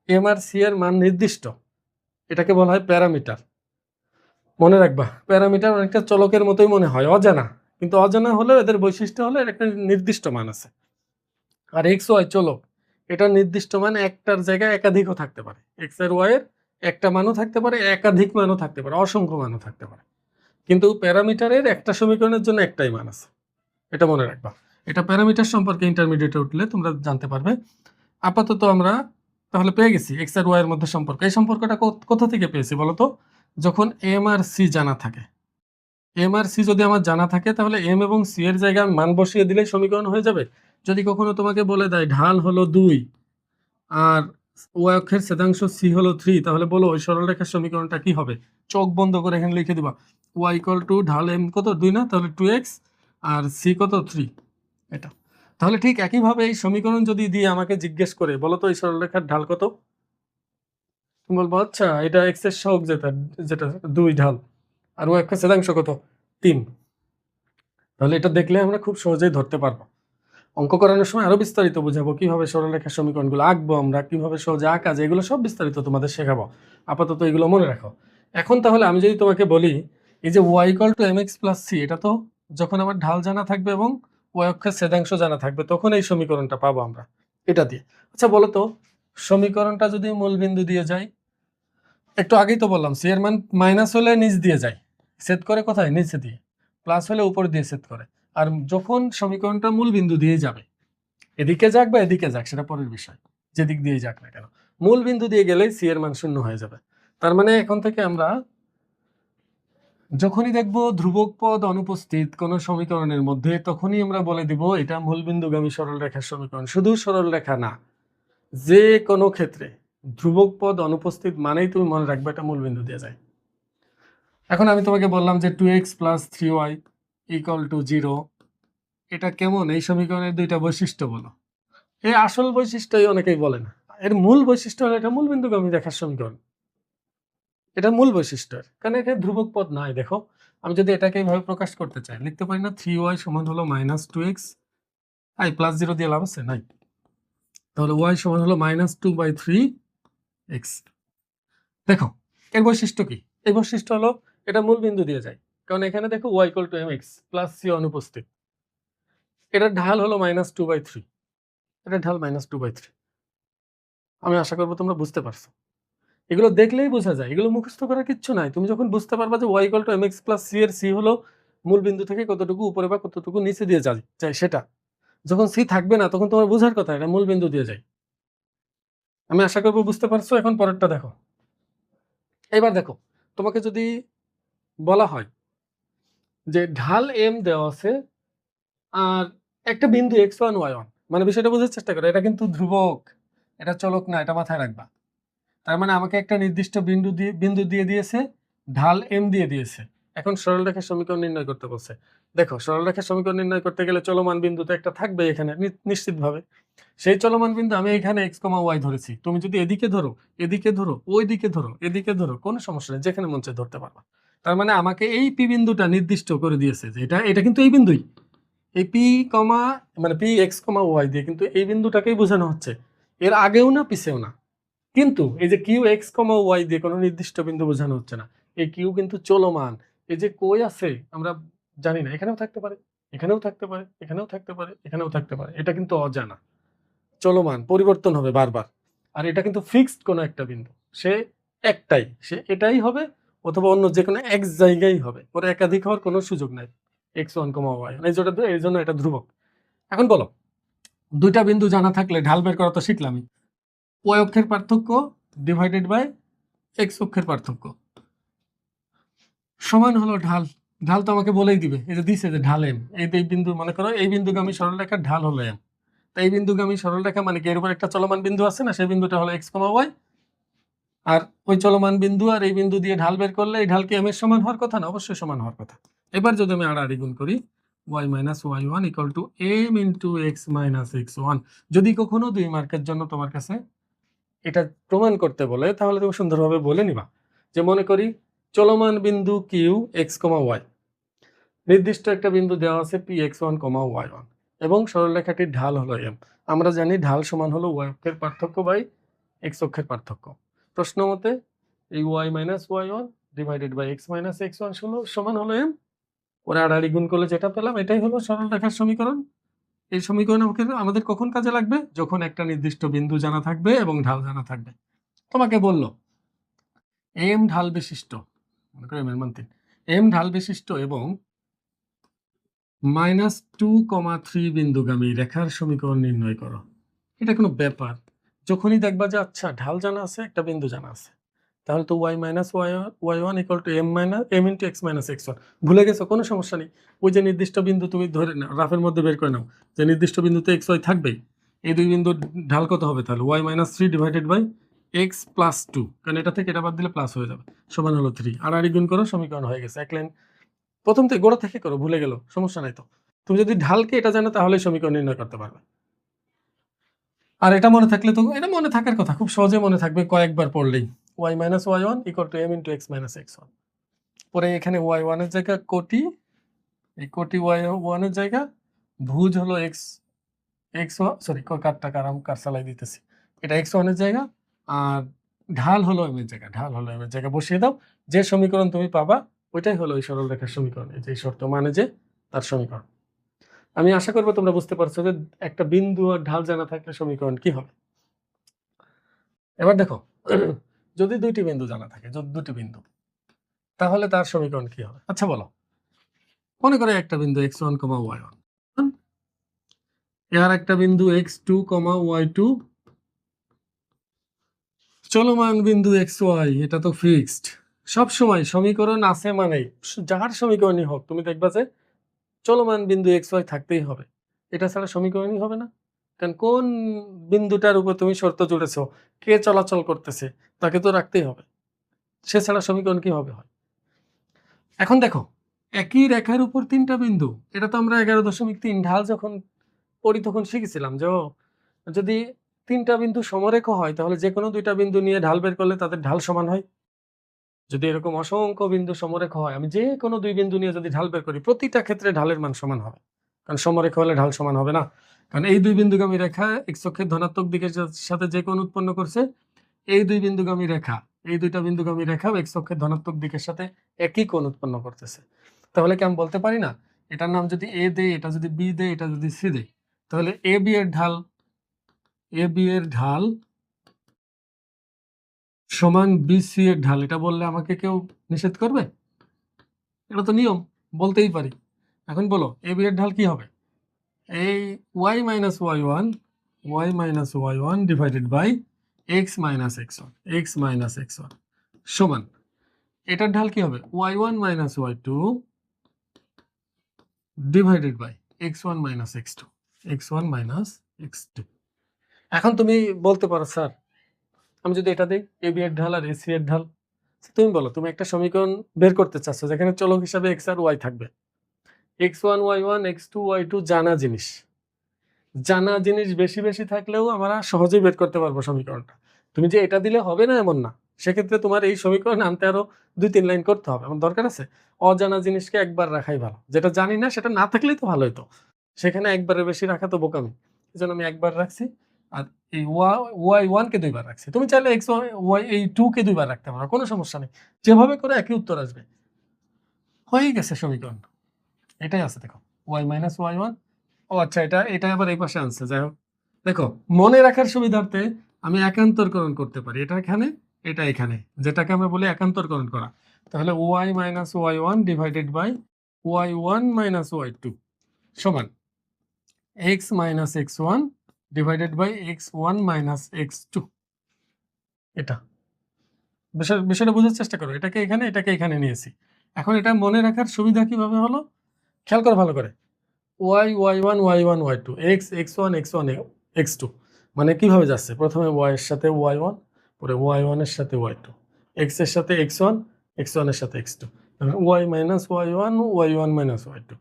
এম আর সি এর মান নির্দিষ্ট, এটাকে বলা হয় প্যারামিটার। মনে রাখবা, প্যারামিটার অনেকটা চলকের মতোই মনে হয়, অজানা, কিন্তু অজানা হলেও এদের বৈশিষ্ট্য হলো এর একটা নির্দিষ্ট মান আছে। আর এক্স ওয়াই চলক, এটা নির্দিষ্ট মান একটার জায়গায় একাধিকও থাকতে পারে। এক্স আর ওয়াই এর একটা মানও থাকতে পারে, একাধিক মানও থাকতে পারে, অসংখ্য মানও থাকতে পারে। কিন্তু প্যারামিটারের একটা সমীকরণের জন্য একটাই মান আছে, এটা মনে রাখবা। এটা প্যারামিটার সম্পর্কে ইন্টারমিডিয়েটে উঠলে তোমরা জানতে পারবে। আপাতত আমরা তাহলে পেয়ে গেছি এক্স আর ওয়াই এর মধ্যে সম্পর্ক। এই সম্পর্কটা কোথা থেকে পেয়েছি বলতো? যখন এম আর সি জানা থাকে। এম আর সি যদি আমার জানা থাকে তাহলে এম এবং সি এর জায়গায় মান বসিয়ে দিলেই সমীকরণ হয়ে যাবে। যদি কখনো তোমাকে বলে দেয় ঢাল হলো 2 আর ওয়াই অক্ষের ছেদাংশ সি হলো 3, তাহলে বলো ওই সরলরেখার সমীকরণটা কি হবে? চোখ বন্ধ করে এখানে লিখে দিবা ওয়াই ইকুয়াল টু ঢাল এম কত 2 না, তাহলে 2x আর সি কত 3, এটা। তাহলে ঠিক একইভাবে এই সমীকরণ যদি দিয়ে আমাকে জিজ্ঞেস করে বলো তো এই সরলরেখার ঢাল কত, তুমি বলবো আচ্ছা এটা এক্স এর সহগ যেটা যেটা 2 ঢাল, আর ওয়াই অক্ষের ছেদাংশ কত 3। তাহলে এটা দেখলে আমরা খুব সহজেই ধরতে পারবো। অঙ্ক করানোর সময় আরো বিস্তারিত বুঝাবো, কিভাবে সরলরেখার সমীকরণগুলো আঁকবো আমরা, কিভাবে সহজে আঁকা যায়, এগুলো সব বিস্তারিত তোমাদের শেখাবো। আপাতত এগুলো মনে রাখো। এখন তাহলে আমি যদি তোমাকে বলি এই যে Y equal to M X plus C, এটা তো যখন আমার ঢাল জানা থাকবে এবং ওয়াই অক্ষের ছেদাংশ জানা থাকবে তখন এই সমীকরণটা পাবো আমরা এটা দিয়ে। আচ্ছা বলো তো, সমীকরণটা যদি মূলবিন্দু দিয়ে যায়, একটু আগেই তো বললাম সি এর মান মাইনাস হলে নিচ দিয়ে যায়, সেট করে কোথায়? নিচে দিয়ে। প্লাস হলে উপর দিয়ে সেট করে। আর যখন সমীকরণটা মূল বিন্দু দিয়ে যাবে, এদিকে যাক বা এদিকে যাক সেটা পরের বিষয়, যেদিক দিয়ে যাক না কেন, মূল বিন্দু দিয়ে গেলেই সি এর মান 0 হয়ে যাবে। তার মানে এখন থেকে আমরা যখনই দেখব ধ্রুবক পদ অনুপস্থিত কোন সমীকরণের মধ্যে, তখনই আমরা বলে দিব এটা মূলবিন্দুগামী সরলরেখার সমীকরণ। শুধু সরলরেখা না, যে কোনো ক্ষেত্রে ধ্রুবক পদ অনুপস্থিত মানেই তুমি মনে রাখবে এটা মূলবিন্দু দিয়ে যায়। এখন আমি তোমাকে বললাম যে 2x plus 3y equal to 0, এটা কেমন? এই সমীকরণের দুইটা বৈশিষ্ট্য বলো। এই আসল বৈশিষ্ট্যই অনেকেই বলে না, এর মূল বৈশিষ্ট্য হলো এটা মূলবিন্দুগামী রেখার সমীকরণ। এটা মূল বৈশিষ্ট্য, কারণ এখানে ধ্রুবক পদ নাই। দেখো আমি যদি এটাকে এইভাবে প্রকাশ করতে চাই, লিখতে পারি না 3y সমান হলো মাইনাস 2x, আই প্লাস 0 দিয়ে লাভ আছে নাই, তাহলে y সমান হলো মাইনাস 2/3x। দেখো এর বৈশিষ্ট্য কি? এই বৈশিষ্ট্য হলো এটা মূল বিন্দু দিয়ে যায়, কারণ এখানে দেখো y equal to mx plus c অনুপস্থিত। এটার ঢাল হলো -2/3, এটা ঢাল -2/3। আমি আশা করবো তোমরা বুঝতে পারছো। এগুলো দেখলেই বোঝা যায়, এগুলো মুখস্থ করার কিচ্ছু নাই। তুমি যখন বুঝতে পারবা যে y equal to mx plus c এর c হলো মূল বিন্দু থেকে কতটুকু উপরে বা কতটুকু নিচে দিয়ে যায় সেটা, যখন c থাকবে না তখন তোমার বোঝার কথা এটা মূল বিন্দু দিয়ে যায়। আমি আশা করবো বুঝতে পারছো। এখন পরেরটা দেখো। এবার দেখো তোমাকে যদি বলা হয় যে ঢাল m দেওয়া আছে আর একটা বিন্দু x1 y1, মানে বিষয়টা বোঝার চেষ্টা করো, এটা কিন্তু ধ্রুবক, এটা চলক না, এটা মাথায় রাখবা। তার মানে আমাকে একটা নির্দিষ্ট বিন্দু দিয়ে দিয়েছে, ঢাল m দিয়ে দিয়েছে। এখন সরলরেখার সমীকরণ নির্ণয় করতে বলছে। দেখো সরলরেখার সমীকরণ নির্ণয় করতে গেলে চলমান বিন্দু তো একটা থাকবে এখানে নিশ্চিতভাবে। সেই চলমান বিন্দু আমি এখানে x, y ধরেছি। তুমি যদি এদিকে ধরো, এদিকে ধরো, ওইদিকে ধরো, এদিকে ধরো, কোনো সমস্যা নেই, যেখানে মন চায় ধরতে পারবা। তার মানে আমাকে এই পি বিন্দুটা নির্দিষ্ট করে দিয়েছে যে এটা কিন্তু এই বিন্দুই, এই পি মানে পি এক্স ওয়াই দিয়ে কিন্তু এই বিন্দুটাকেই বোঝানো হচ্ছে, এর আগেও না পিছেও না। কিন্তু এই যে কিউ এক্স ওয়াই দিয়ে কোনো নির্দিষ্ট বিন্দু বোঝানো হচ্ছে না, এই কিউ কিন্তু চলমান। এই যে কই আছে আমরা জানি না, এখানেও থাকতে পারে, এখানেও থাকতে পারে, এখানেও থাকতে পারে, এখানেও থাকতে পারে, এটা কিন্তু অজানা, চলমান, পরিবর্তন হবে বারবার। আর এটা কিন্তু ফিক্সড কোনো একটা বিন্দু, সে একটাই, সে এটাই হবে, অথবা অন্য যে কোনো এক জায়গায় হবে, ওর একাধিক হওয়ার কোনো সুযোগ নাই। x1, y, এই জন্য এটা ধ্রুবক। এখন বলো, দুইটা বিন্দু জানা থাকলে ঢাল বের করা তো শিখলামই। y অক্ষের পার্থক্য ডিভাইডেড বাই x অক্ষের পার্থক্য সমান হলো ঢাল। ঢাল তো আমাকে বলেই দিবে, এই যে দিছে যে ঢাল m, এই বিন্দু মনে করো এই বিন্দুগামী সরলরেখার ঢাল হলো m। তাই এই বিন্দুগামী সরলরেখা মানে কি, এর উপর একটা চলমান বিন্দু আছে না, সেই বিন্দুটা হলো x, y, আর ওই চলমান বিন্দু আর এই বিন্দু দিয়ে ঢাল বের করলে এই ঢাল কি m এর সমান হওয়ার কথা না? অবশ্যই সমান হওয়ার কথা। এবার যদি আমি আড়াআড়ি গুণ করি, Y minus Y one equal to M into x minus x one. যদি কখনো 2 মার্কের জন্য তোমার কাছে এটা প্রমাণ করতে বলে তাহলে তুমি সুন্দরভাবে বলে নিবা যে মনে করি চলমান বিন্দু কিউ এক্স কমা ওয়াই, নির্দিষ্ট একটা বিন্দু দেওয়া আছে P X one comma Y one এবং সরলরেখাটির ঢাল হলো এম। আমরা জানি ঢাল সমান হলো ওয়াই অক্ষের পার্থক্য বাই এক্স অক্ষের পার্থক্য। প্রশ্ন মতে এই Y minus Y one divided by X minus x one সমান হলো এম। ওরা আড়াআড়ি গুণ করলে যেটা পেলাম এটাই হলো সরলরেখার সমীকরণ। এই সমীকরণ আমাদের কখন কাজে লাগবে? যখন একটা নির্দিষ্ট বিন্দু জানা থাকবে এবং ঢাল জানা থাকবে। তোমাকে বললো এম ঢাল বিশিষ্ট, মনে করো এম মান 3, এম ঢাল বিশিষ্ট এবং -2,3 বিন্দুগামী রেখার সমীকরণ নির্ণয় করো। এটা কোনো ব্যাপার? যখনই দেখবা যে আচ্ছা ঢাল জানা আছে, একটা বিন্দু জানা আছে, তাহলে তো Y minus Y one equal to M into x minus x one. ভুলে গেছো? কোনো সমস্যা নেই। ওই যে নির্দিষ্ট বিন্দু তুমি ধরে নাও, রাফের মধ্যে বের করে নাও যে নির্দিষ্ট বিন্দুতে এক্স ওয়াই থাকবেই। এই দুই বিন্দুর ঢাল কত হবে তাহলে? Y minus 3 divided by X plus 2, কারণ এটা থেকে এটা বাদ দিলে প্লাস হয়ে যাবে, সমান হলো 3। আড়াআড়ি গুণ করো, সমীকরণ হয়ে গেছে। এক লাইন প্রথম থেকে গোড়া থেকে করো, ভুলে গেল সমস্যা নাই তো। তুমি যদি ঢালকে এটা জানো তাহলে সমীকরণ নির্ণয় করতে পারবে। আর এটা মনে থাকলে তো, এটা মনে থাকার কথা, খুব সহজে মনে থাকবে কয়েকবার পড়লেই। Y minus Y one equal to M into x minus x one. পরে এখানে ওয়াই ওয়ানের জায়গা কোটি, এই কোটি ওয়াই ওয়ানের জায়গা ভুজ হলো এক্স এক্স সরি কারটা কারাম কার চালাই দিতেছি, এটা এক্স ওয়ানের জায়গা, আর ঢাল হলো এম এর জায়গা, ঢাল হলো এম এর জায়গা বসিয়ে দাও। যে সমীকরণ তুমি পাবা ওইটাই হলো এই সরল রেখার সমীকরণ, এই যে শর্ত মানে যে তার সমীকরণ। আমি আশা করবো তোমরা বুঝতে পারছো যে একটা বিন্দু আর ঢাল জানা থাকলে সমীকরণ কি হবে। এবার দেখো, যদি দুইটি বিন্দু জানা থাকে, যদি দুটি বিন্দু, তাহলে তার সমীকরণ কি হবে? আচ্ছা বলো, মনে করে একটা বিন্দু X one comma Y one, এর একটা বিন্দু X two comma Y two, চলমান বিন্দু এক্স ওয়াই, এটা তো ফিক্সড। সব সময় সমীকরণ আছে মানে যার সমীকরণই হোক তুমি দেখবা যে চলমান বিন্দু এক্স ওয়াই থাকতেই হবে, এটা ছাড়া সমীকরণই হবে না। কারণ কোন বিন্দুটার উপর তুমি শর্ত জুড়েছ, কে চলাচল করতেছে, তাকে তো রাখতেই হবে, সে ছাড়া সমীকরণ কি হবে হয়। এখন দেখো, একই রেখার উপর তিনটা বিন্দু, এটা তো আমরা 11.3 ঢাল যখন পড়ি তখন শিখেছিলাম যে যদি তিনটা বিন্দু সমরেখ হয় তাহলে যে কোনো দুইটা বিন্দু নিয়ে ঢাল বের করলে তাদের ঢাল সমান হয়। যদি এরকম অসংখ্য বিন্দু সমরেখ হয়, আমি যে কোনো দুই বিন্দু নিয়ে যদি ঢাল বের করি প্রতিটা ক্ষেত্রে ঢালের মান সমান হবে, কারণ সমরেখ হলে ঢাল সমান হবে না। কারণ এই দুই বিন্দুগামী রেখা এক্স অক্ষের ধনাত্মক দিকের সাথে যে কোণ উৎপন্ন করছে, এই দুই বিন্দুগামী রেখা, এই দুইটা বিন্দুগামী রেখা এক্স অক্ষের ধনাত্মক দিকের সাথে একই কোণ উৎপন্ন করতেছে। তাহলে কি আমি বলতে পারি না এটার নাম যদি এ দেয়, এটা যদি বি দেয়, এটা যদি সি দেয়, তাহলে এ বি এর ঢাল, এ বি এর ঢাল সমান বি সি এর ঢাল, এটা বললে আমাকে কেউ নিষেধ করবে? এটা তো নিয়ম, বলতেই পারি। এখন বলো এ বি এর ঢাল কি হবে? এই Y minus Y one divided by X minus x one, X minus x one সমান, এটার ঢাল কি হবে? Y one minus Y two divided by X one minus x two, X one minus x two. এখন তুমি বলতে পারো sir আমি যদি এটা দিই এ বি এর ঢাল আর এসি এর ঢাল, তুমি বলো তুমি একটা সমীকরণ বের করতে চাচ্ছ যেখানে চলক হিসাবে এক্স আর ওয়াই থাকবে, x one y one x two y two জানা জিনিস, জানা জিনিস বেশি বেশি থাকলেও আমরা সহজেই বের করতে পারবো সমীকরণটা। তুমি যে এটা দিলে হবে না এমন না, সেক্ষেত্রে তোমার এই সমীকরণ আনতে আরো 2-3 লাইন করতে হবে। আমার দরকার আছে অজানা জিনিসকে একবার রাখাই ভালো, যেটা জানি না সেটা না থাকলেই তো ভালো হতো, সেখানে একবারের বেশি রাখা তো বোকামি। এই জন্য আমি একবার রাখছি, আর এই ওয়াই ওয়ানকে 2বার রাখছি। তুমি চাইলে এক্স ওয়াই এই 2কে 2বার রাখতে পারো, কোনো সমস্যা নেই, যেভাবে করে একই উত্তর আসবে। হয়ে গেছে সমীকরণ, এটাই আছে। দেখো ওয়াই মাইনাস ওয়াই ওয়ান, ও আচ্ছা এটা আবার এই পাশে আনছে, যাই হোক। দেখো মনে রাখার সুবিধার্থে আমি একান্তরকরণ করতে পারি, এটা এখানে এটা এখানে, যেটাকে আমরা বলি একান্তরকরণ করা। তাহলে Y minus Y one divided by Y one minus Y two সমান X minus x one divided by X one minus x two. এটা বিষয়টা বোঝার চেষ্টা করো, এটাকে এখানে নিয়েছি। এখন এটা মনে রাখার সুবিধা কিভাবে হলো খেয়াল করো ভালো করে। Y y one y one y two, x x one x one x two, মানে কিভাবে যাচ্ছে? প্রথমে ওয়াই এর সাথে ওয়াই ওয়ান, পরে ওয়াই ওয়ানের সাথে ওয়াই টু, এক্স এর সাথে এক্স ওয়ান, এক্স ওয়ানের সাথে x two, y minus Y one minus Y two.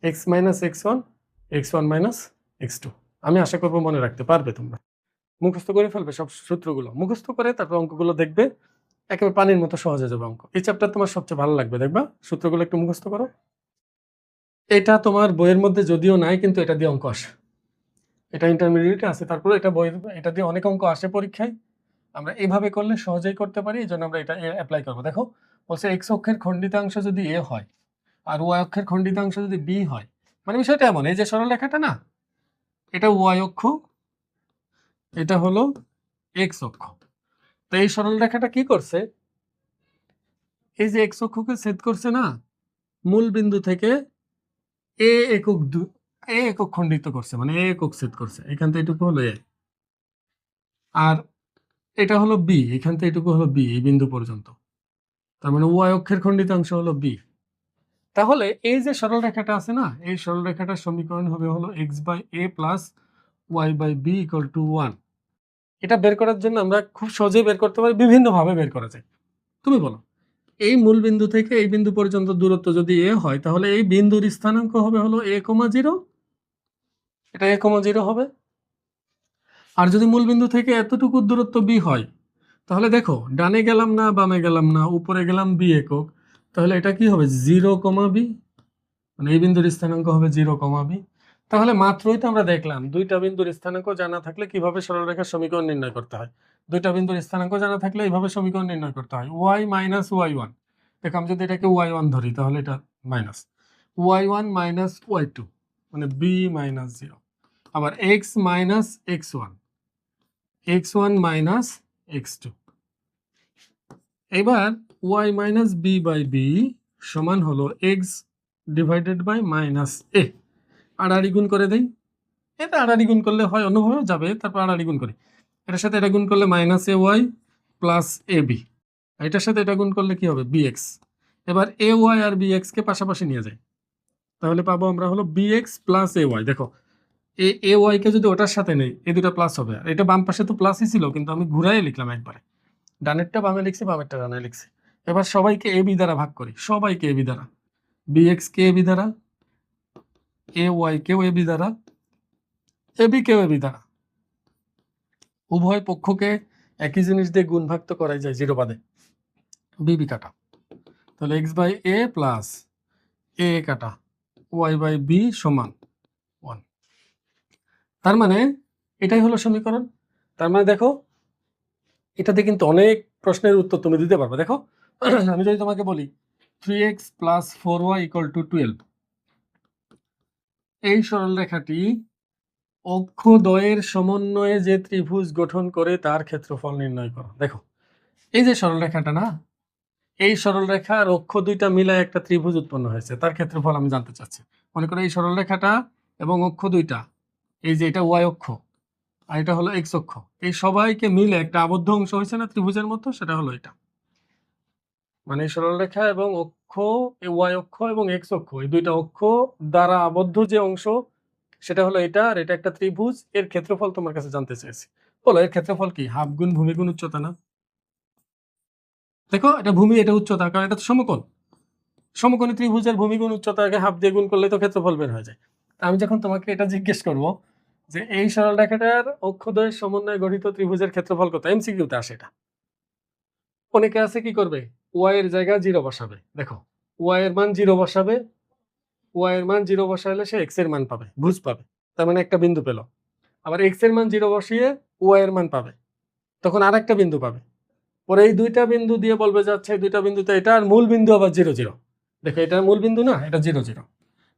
X minus x one minus x two. আমি আশা করবো মনে রাখতে পারবে তোমরা, মুখস্থ করে ফেলবে সব সূত্রগুলো, মুখস্থ করে তারপর অঙ্কগুলো দেখবে, একেবারে পানির মতো সহজ হয়ে যাবে অঙ্ক। এই চ্যাপ্টার তোমার সবচেয়ে ভালো লাগবে, দেখবা সূত্রগুলো একটু মুখস্থ করো। এটা তোমার বইয়ের মধ্যে যদিও নাই, কিন্তু এটা দিয়ে অঙ্ক আসে, এটা ইন্টারমিডিয়েটে আছে, তারপরে এটা বইয়ের, এটা দিয়ে অনেক অঙ্ক আসে পরীক্ষায়। আমরা এভাবে করলে সহজেই করতে পারি, এই জন্য আমরা এটা অ্যাপ্লাই করবো। দেখো বলছে এক্স অক্ষের খণ্ডিতাংশ যদি এ হয় আর ওয়াই অক্ষের খণ্ডিতাংশ যদি বি হয়, মানে বিষয়টা এমন, এই যে সরলরেখাটা না, এটা ওয়াই অক্ষ, এটা হলো এক্স অক্ষ। তো এই সরলরেখাটা কি করছে, এই যে এক্স অক্ষকে ছেদ করছে না, মূল বিন্দু থেকে এ একক খণ্ডিত করছে, মানে এ একক ছেদ করছে, এখান থেকে এটুকু হলো এ, আর এটা হলো বি, এখান থেকে এটুকু হলো বি, এই বিন্দু পর্যন্ত। তার মানে ওয়াই অক্ষের খণ্ডিতাংশ হলো বি। তাহলে এই যে সরলরেখাটা আছে না, এই সরলরেখাটার সমীকরণ হবে হলো x by a plus y by b equal to 1। এটা বের করার জন্য আমরা খুব সহজেই বের করতে পারি, বিভিন্নভাবে বের করা যায়। তুমি বলো, এই মূল বিন্দু থেকে এই বিন্দু পর্যন্ত দূরত্ব যদি এ হয়, তাহলে এই বিন্দুর স্থানাঙ্ক হবে হলো এ কমা 0, এটা এ কমা 0 হবে। আর যদি মূল বিন্দু থেকে এতটুকু দূরত্ব বি হয়, তাহলে দেখো ডানে গেলাম না বামে গেলাম না, উপরে গেলাম বি একক, তাহলে এটা কি হবে 0 কমা বি, মানে এই বিন্দুর স্থানাঙ্ক হবে 0 কমা বি। তাহলে মাত্রই তো আমরা দেখলাম দুইটা বিন্দুর স্থানাঙ্ক জানা থাকলে কিভাবে সরলরেখার সমীকরণ নির্ণয় করতে হয়। দুইটা বিন্দুর স্থানাঙ্ক জানা থাকলে এইভাবে সমীকরণ নির্ণয় করতে হয়। ওয়াই মাইনাস ওয়াই ওয়ান, দেখো আমি যদি এটাকে ওয়াই ওয়ান ধরি, তাহলে এটা minus Y one minus Y two, মানে বি মাইনাস 0। আবার X minus x one minus x two. এবার Y minus B by B সমান হলো X divided by minus A. আড়াআড়ি গুণ করে দেই, এটা আড়াআড়ি গুণ করলে হয় অন্যভাবে যাবে, তারপর আড়াআড়ি গুণ করি। এটার সাথে এটা গুণ করলে minus A Y plus A B, এটার সাথে এটা গুণ করলে কি হবে বি এক্স। এবার এ ওয়াই আর বি এক্সকে পাশাপাশি নিয়ে যাই, তাহলে পাবো আমরা হলো B x plus A Y. দেখো এ ওয়াইকে যদি ওটার সাথে নেই, এই দুটা প্লাস হবে, আর এটা বাম পাশে তো প্লাসই ছিল, কিন্তু আমি ঘুরাই লিখলাম একবারে, ডানেরটা বামে লিখছি, বামেরটা ডানে লিখছি। এবার সবাইকে এ বি দ্বারা ভাগ করি, সবাইকে এ বি দ্বারা, B x K A B দ্বারা, এ ওয়াই কেও এ বি দ্বারা, এ বি কেও এ বি দ্বারা। উভয় পক্ষকে একই জিনিস দিয়ে গুণ ভাগ তো করাই যায়, 0 বাদে, বি বি কাটা, তাহলে এক্স বাই এ প্লাস এ কাটা ওয়াই বাই বি সমান 1। তার মানে এটাই হলো সমীকরণ। তার মানে দেখো এটাতে কিন্তু অনেক প্রশ্নের উত্তর তুমি দিতে পারবে। দেখো আমি যদি তোমাকে বলি 3x plus 4y equal to 12, এই সরলরেখাটি অক্ষদ্বয়ের সমন্বয়ে যে ত্রিভুজ গঠন করে তার ক্ষেত্রফল নির্ণয় করো। দেখো এই যে সরলরেখাটা না, এই সরলরেখার অক্ষ দুইটা মিলায় একটা ত্রিভুজ উৎপন্ন হয়েছে, তার ক্ষেত্রফল আমি জানতে চাচ্ছি। মনে করো এই সরলরেখাটা এবং অক্ষ দুইটা, এই যে এটা ওয়াই অক্ষ আর এটা হলো এক্স অক্ষ, এই সবাইকে মিলে একটা আবদ্ধ অংশ হয়েছে না ত্রিভুজের মতো, সেটা হলো এটা। মানে সরলরেখা এবং অক্ষ, ওয়াই অক্ষ এবং এক্স অক্ষ, এই দুইটা অক্ষ দ্বারা আবদ্ধ যে অংশ, সেটা হলো এটা, আর এটা একটা ত্রিভুজ। এর ক্ষেত্রফল তোমার কাছে জানতে চাইছি, বলো এর ক্ষেত্রফল কি? হাফ গুণ ভূমি গুণ উচ্চতা না? দেখো এটা ভূমি, এটা উচ্চতা, কারণ এটা তো সমকোণ। সমকোণী ত্রিভুজের ভূমি গুণ উচ্চতাকে হাফ দিয়ে গুণ করলে তো ক্ষেত্রফল বের হয়ে যায়। আমি যখন তোমাকে এটা জিজ্ঞেস করব যে এই সরলরেখাটার অক্ষদ্বয়ের সমন্বয়ে গঠিত ত্রিভুজের ক্ষেত্রফল কত, এমসিকিউতে আসে এটা। অনেকে আছে কি করবে, ওয়াই এর জায়গায় 0 বসাবে। দেখো ওয়াই এর মান 0 বসাবে, ওয়াই এর মান 0 বসাইলে সে এক্স এর মান পাবে, ভুজ পাবে, তার মানে একটা বিন্দু পেল। আবার এক্স এর মান 0 বসিয়ে ওয়াই এর মান পাবে, তখন আর একটা বিন্দু পাবে। পরে এই দুইটা বিন্দু দিয়ে বলবে যাচ্ছে এই দুইটা বিন্দুতে এটা, আর মূল বিন্দু আবার 0 0। দেখো এটা মূল বিন্দু না, এটা 0 0।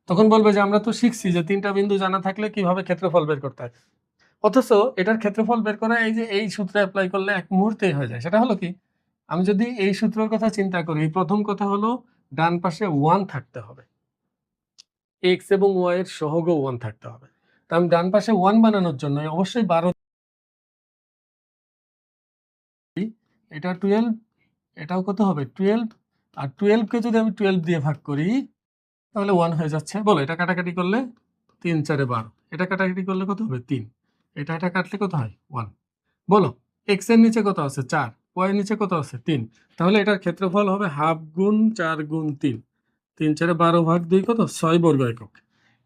তখন বলবে যে আমরা তো শিখছি যে 3টা বিন্দু জানা থাকলে কিভাবে ক্ষেত্রফল বের করতে হয়। অথচ এটার ক্ষেত্রফল বের করা এই যে এই সূত্রে অ্যাপ্লাই করলে এক মুহূর্তেই হয়ে যায়। সেটা হলো কি, আমি যদি এই সূত্রের কথা চিন্তা করি, প্রথম কথা হলো ডান পাশে 1 থাকতে হবে, এক্স এবং ওয়াই এর সহগ 1 থাকতে হবে। তা আমি ডান পাশে 1 বানানোর জন্য অবশ্যই 12, এটা 12, এটাও কত হবে 12, আর 12 কে যদি আমি 12 দিয়ে ভাগ করি তাহলে 1 হয়ে যাচ্ছে। বলো এটা কাটাকাটি করলে 3 4 12, এটা কাটাকাটি করলে কত হবে 3, এটা কাটলে কত হয় 1। বলো এক্স এর নিচে কত আছে 4, ওয়াই এর নিচে কত আছে 3, তাহলে এটার ক্ষেত্রফল হবে হাফ গুণ 4 গুণ 3, 3 4 12 ভাগ 2 কত 6 বর্গ একক।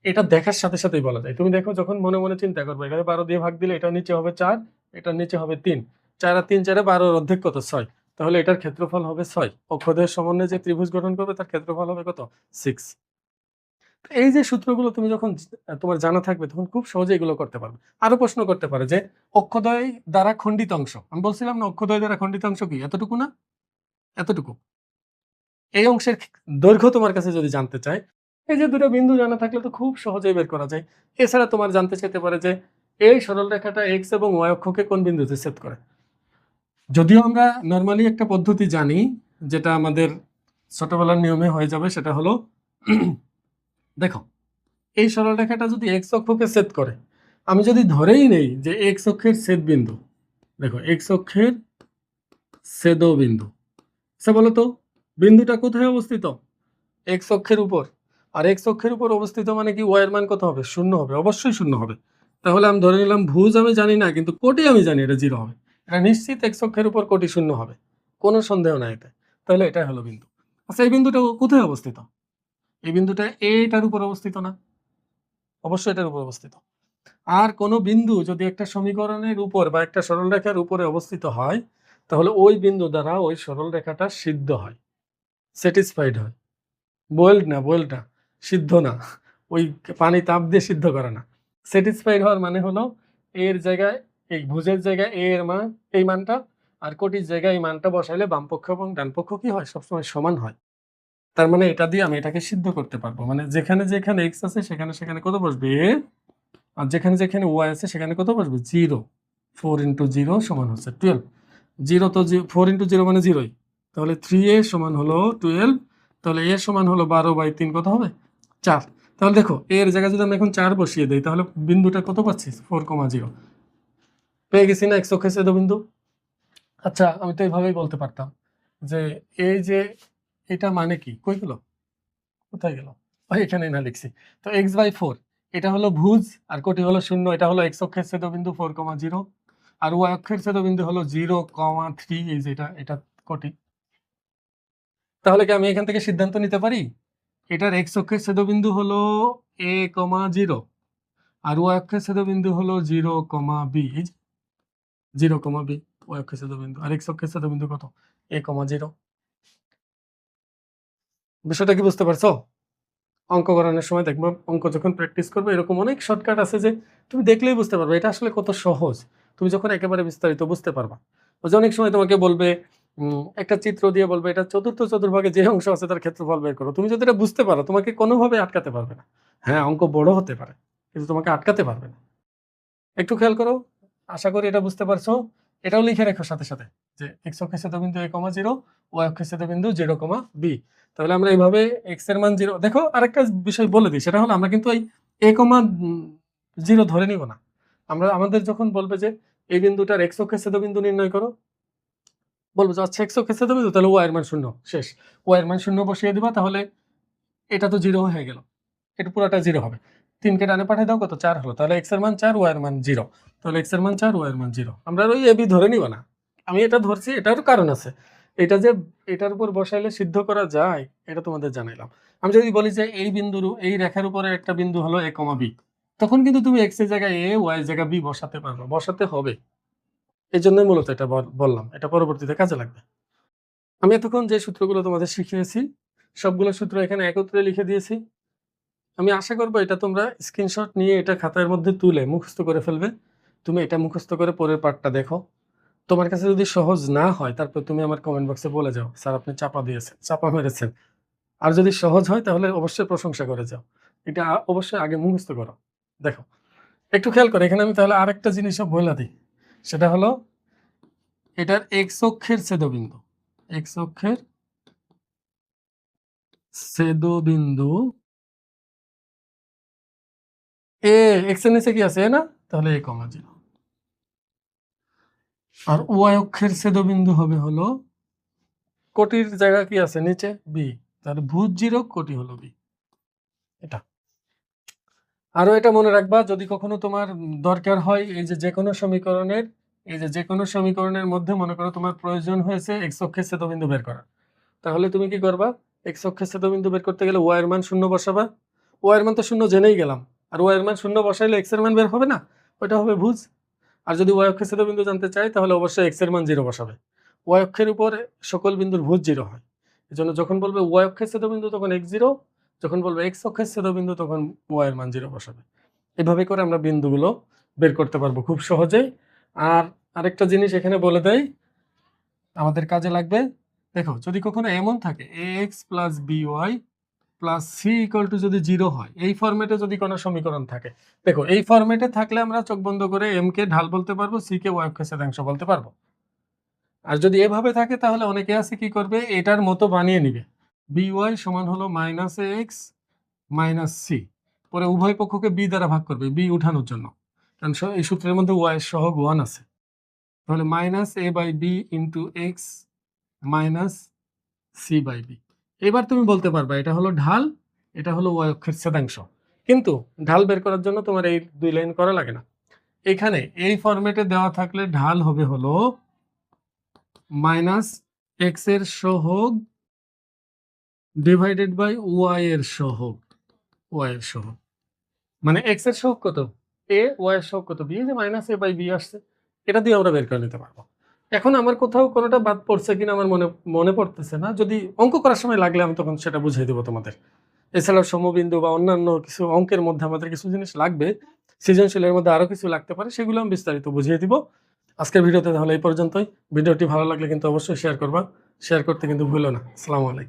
এটা দেখার সাথে সাথেই বলা যায়। তুমি দেখো যখন মনে মনে চিন্তা করবে, এখানে 12 দিয়ে ভাগ দিলে এটার নিচে হবে 4, এটার নিচে হবে 3, 4 আর 3 4 12 এর অর্ধেক কত? 6। তাহলে এটার ক্ষেত্রফল হবে 6। অক্ষদের সমন্বয়ে যে ত্রিভুজ গঠন করবে তার ক্ষেত্রফল হবে কত? 6। এই যে সূত্রগুলো তুমি যখন তোমার জানা থাকবে তখন খুব সহজে এগুলো করতে পারবে। আরো প্রশ্ন করতে পারে যে অক্ষদ্বয় দ্বারা খণ্ডিত অংশ, আমি বলছিলাম না অক্ষদ্বয় দ্বারা খণ্ডিত অংশ কি? এতটুকু না? এতটুকু। এই অংশের দৈর্ঘ্য তোমার কাছে যদি জানতে চায়, এই যে দুটো বিন্দু জানা থাকলে তো খুব সহজেই বের করা যায়। এছাড়া তোমার জানতে চাইতে পারে যে এই সরল রেখাটা এক্স এবং ওয়াই অক্ষকে কোন বিন্দুতে ছেদ করে। যদিও আমরা নর্মালি একটা পদ্ধতি জানি, যেটা আমাদের ছোটবেলার নিয়মে হয়ে যাবে, সেটা হলো দেখো এই সরল রেখাটা যদি এক্স অক্ষকে ছেদ করে, আমি যদি ধরেই নেই যে এক্স অক্ষের ছেদ বিন্দু, দেখো এক্স অক্ষের ছেদ বিন্দু, আচ্ছা বলো তো বিন্দুটা কোথায় অবস্থিত? এক্স অক্ষের উপর। আর এক্স অক্ষের উপর অবস্থিত মানে কি ওয়াই এর মান কত হবে? 0 হবে, অবশ্যই 0 হবে। তাহলে আমি ধরে নিলাম ভুজ আমি জানি না, কিন্তু কোটি আমি জানি এটা 0 হবে। এটা নিশ্চিত এক্স অক্ষের উপর কোটি 0 হবে, কোনো সন্দেহ নাই এতে। তাহলে এটাই হলো বিন্দু। আচ্ছা এই বিন্দুটা কোথায় অবস্থিত? এই বিন্দুটা এটার উপর অবস্থিত না? অবশ্যই এটার উপর অবস্থিত। আর কোনো বিন্দু যদি একটা সমীকরণের উপর বা একটা সরলরেখার উপরে অবস্থিত হয়, তাহলে ওই বিন্দু দ্বারা ওই সরলরেখাটা সিদ্ধ হয়, স্যাটিসফাইড হয়। বয়েলড না, বয়েলড না, সিদ্ধ না, ওই পানি তাপ দিয়ে সিদ্ধ করে না। স্যাটিসফাইড হওয়ার মানে হলো এর জায়গায়, এই ভুজের জায়গায় এ এর মান, এই মানটা, আর কোটির জায়গায় এই মানটা বসাইলে বামপক্ষ এবং ডানপক্ষ কি হয়? সবসময় সমান হয়। তার মানে এটা দিয়ে আমি এটাকে সিদ্ধ করতে পারবো। মানে যেখানে যেখানে এক্স আছে সেখানে সেখানে কত বসবে? এ। আর যেখানে যেখানে ওয়াই আছে সেখানে কত বসবে? 0। 4 × 0 সমান হচ্ছে 12। 0 তো 4 × 0 মানে 0ই। তাহলে 3a সমান হলো 12। তাহলে a সমান হলো 12/3 কত হবে? 4। তাহলে দেখো এর জায়গায় যদি আমি এখন 4 বসিয়ে দেই, তাহলে বিন্দুটা কত পাচ্ছি? 4,0 পেয়ে গেছি না এক্স অক্ষের ছেদবিন্দু? আচ্ছা আমি তো এইভাবেই বলতে পারতাম যে এই যে এটা মানে কি? কই গেল? কোথায় গেল? এখানে না লিখছি। তো x/4 এটা হলো ভুজ, আর কোটি হলো 0। এটা হলো এক্স অক্ষের ছেদবিন্দু 4,0, আর ওয়াই অক্ষের ছেদবিন্দু হলো 0,3। এই যে এটা কোটি। তাহলে কি আমি এখান থেকে সিদ্ধান্ত নিতে পারি এটার এক্স অক্ষের ছেদবিন্দু হলো a,0, আর ওয়াই অক্ষের ছেদবিন্দু হলো 0,b। এই যে 0,b ওয়াই অক্ষের ছেদবিন্দু, আর এক্স অক্ষের ছেদবিন্দু কত? a,0। বিষয়টা কি বুঝতে পারছো? অঙ্ক করানোর সময় দেখবো, অঙ্ক যখন প্র্যাকটিস করবে এরকম অনেক শর্টকাট আছে যে তুমি দেখলেই বুঝতে পারবে এটা আসলে কত সহজ। তুমি যখন একেবারে বিস্তারিত বুঝতে পারবা, ওই যে অনেক সময় তোমাকে বলবে একটা চিত্র দিয়ে বলবে এটা চতুর্থ চতুর্ভাগে যে অংশ আছে তার ক্ষেত্রফল বের করো। তুমি যদি এটা বুঝতে পারো তোমাকে কোনোভাবে আটকাতে পারবে না। হ্যাঁ অঙ্ক বড় হতে পারে কিন্তু তোমাকে আটকাতে পারবে না। একটু খেয়াল করো, আশা করি এটা বুঝতে পারছো। এটাও লিখে রেখো সাথে সাথে যে এক্স অক্ষের ছেদবিন্দু a,0, ওয়াই অক্ষের ছেদবিন্দু 0,b। তাহলে আমরা এইভাবে এক্স এর মান 0, দেখো আরেকটা বিষয় বলে দিই, সেটা হলো আমরা কিন্তু এই a,0 ধরে নিব না। আমরা আমাদের যখন বলবে যে এই বিন্দুটার এক্স অক্ষের ছেদবিন্দু নির্ণয় করো, বলবো যে আচ্ছা এক্স অক্ষের ছেদবিন্দু, তাহলে ওয়াই এর মান 0, শেষ। ওয়াই এর মান 0 বসিয়ে দিবা, তাহলে এটা তো 0 হয়ে গেল, এটা পুরোটা 0 হবে। 3 কে ডানে পাঠিয়ে দাও, কত? 4 হলো। তাহলে এক্স এর মান 4, ওয়াই এর মান 0। তাহলে এক্স এর মান 4, ওয়াই এর মান 0। আমরা ওই এবি ধরে নিব না। আমি এটা ধরছি, এটারও কারণ আছে। এটা যে এটার উপর বসাইলে সিদ্ধ করা যায় এটা তোমাদের জানাইলাম। আমি যদি বলি যে এই বিন্দুর, এই রেখার উপরে একটা বিন্দু হলো a,b, তখন কিন্তু তুমি এক্স এর জায়গায় a, ওয়াই এর জায়গায় b বসাতে পারবে, বসাতে হবে। এই জন্যই মূলত এটা বললাম, এটা পরবর্তীতে কাজে লাগবে। আমি এতক্ষণ যে সূত্রগুলো তোমাদের শিখিয়েছি সবগুলো সূত্র এখানে একত্রে লিখে দিয়েছি। আমি আশা করবো এটা তোমরা স্ক্রিনশট নিয়ে এটা খাতার মধ্যে তুলে মুখস্থ করে ফেলবে। তুমি এটা মুখস্থ করে পরের পার্টটা দেখো। তোমার কাছে যদি সহজ না হয় তারপর তুমি আমার কমেন্ট বক্সে বলে যাও স্যার আপনি চাপা দিয়েছেন, চাপা মেরেছেন। আর যদি সহজ হয় তাহলে অবশ্যই প্রশংসা করে যাও। এটা অবশ্যই আগে মুখস্থ করো। দেখো একটু খেয়াল করো, এখানে আমি তাহলে আরেকটা জিনিসও বলে দিই, সেটা হলো এটার এক্স অক্ষের ছেদবিন্দু, এক্স অক্ষের ছেদবিন্দু এ, এক্স এর নিচে কি আছে? এ না? তাহলে a,0। আর ওয়াই অক্ষের ছেদবিন্দু হবে হলো কোটির জায়গা কি আছে? নিচে বি। তাহলে ভুজ 0, কোটি হলো বি। এটা আরো এটা মনে রাখবা, যদি কখনো তোমার দরকার হয় এই যে যেকোনো সমীকরণের, এই যে যেকোনো সমীকরণের মধ্যে মনে করো তোমার প্রয়োজন হয়েছে এক্স অক্ষের ছেদবিন্দু বের করা, তাহলে তুমি কি করবা? এক্স অক্ষের ছেদবিন্দু বের করতে গেলে ওয়াই এর মান 0 বসাবা, ওয়াই এর মান তো শূন্য জেনেই গেলাম, আর ওয়াই এর মান শূন্য বসাইলে এক্স এর মান বের হবে না, ওইটা হবে ভুজ। আর যদি ওয়াই অক্ষের ছেদবিন্দু জানতে চাই তাহলে অবশ্যই এক্স এর মান 0 বসাবে। ওয়াই অক্ষের উপর সকল বিন্দুর ভুজ 0 হয়, এই জন্য যখন বলবে ওয়াই অক্ষের ছেদবিন্দু তখন x 0, যখন বলবে এক্স অক্ষের ছেদবিন্দু তখন ওয়াই এর মান 0 বসাবে। এভাবে করে আমরা বিন্দুগুলো বের করতে পারবো খুব সহজেই। আর আরেকটা জিনিস এখানে বলে দেই, আমাদের কাজে লাগবে। দেখো যদি কখনো এমন থাকে ax plus by plus c equal to যদি 0 হয়, এই ফরম্যাটে যদি কোনো সমীকরণ থাকে, দেখো এই ফরম্যাটে থাকলে আমরা চোখ বন্ধ করে এম কে ঢাল বলতে পারবো, সি কে ওয়াই অক্ষের ছেদাংশ বলতে পারবো। আর যদি এভাবে থাকে তাহলে অনেকে আছে কি করবে, এটার মতো বানিয়ে নিবে, by সমান হলো মাইনাস এক্স মাইনাস সি, পরে উভয় পক্ষকে বি দ্বারা ভাগ করবে বি উঠানোর জন্য, কারণ এই সূত্রের মধ্যে ওয়াই সহগ 1 আছে। তাহলে minus a by b into x minus c by b. এবার তুমি বলতে পারবা এটা হলো ঢাল, এটা হলো ওয়াই অক্ষের ছেদাংশ। কিন্তু ঢাল বের করার জন্য তোমার এই 2 লাইন করা লাগে না। এখানে এই ফরম্যাটে দেওয়া থাকলে ঢাল হবে হলো মাইনাস এক্স এর সহগ ডিভাইডেড বাই ওয়াই এর সহগ, ওয়াই এর সহগ মানে এক্স এর সহগ কত এ, ওয়াই এর সহগ কত বি, যে মাইনাস এ বাই বি আসছে, এটা দিয়ে আমরা বের করে নিতে পারবো। এখন আমার কোথাও কোনোটা বাদ পড়ছে কিনা আমার মনে পড়তেছে না, যদি অঙ্ক করার সময় লাগলে আমি তখন সেটা বুঝিয়ে দেবো তোমাদের। এছাড়াও সমবিন্দু বা অন্যান্য কিছু অঙ্কের মধ্যে আমাদের কিছু জিনিস লাগবে, সৃজনশীলের মধ্যে আরো কিছু লাগতে পারে, সেগুলো আমি বিস্তারিত বুঝিয়ে দিব আজকের ভিডিওতে। তাহলে এই পর্যন্তই। ভিডিওটি ভালো লাগলে কিন্তু অবশ্যই শেয়ার করবা, শেয়ার করতে কিন্তু ভুলো না। আসসালামু আলাইকুম।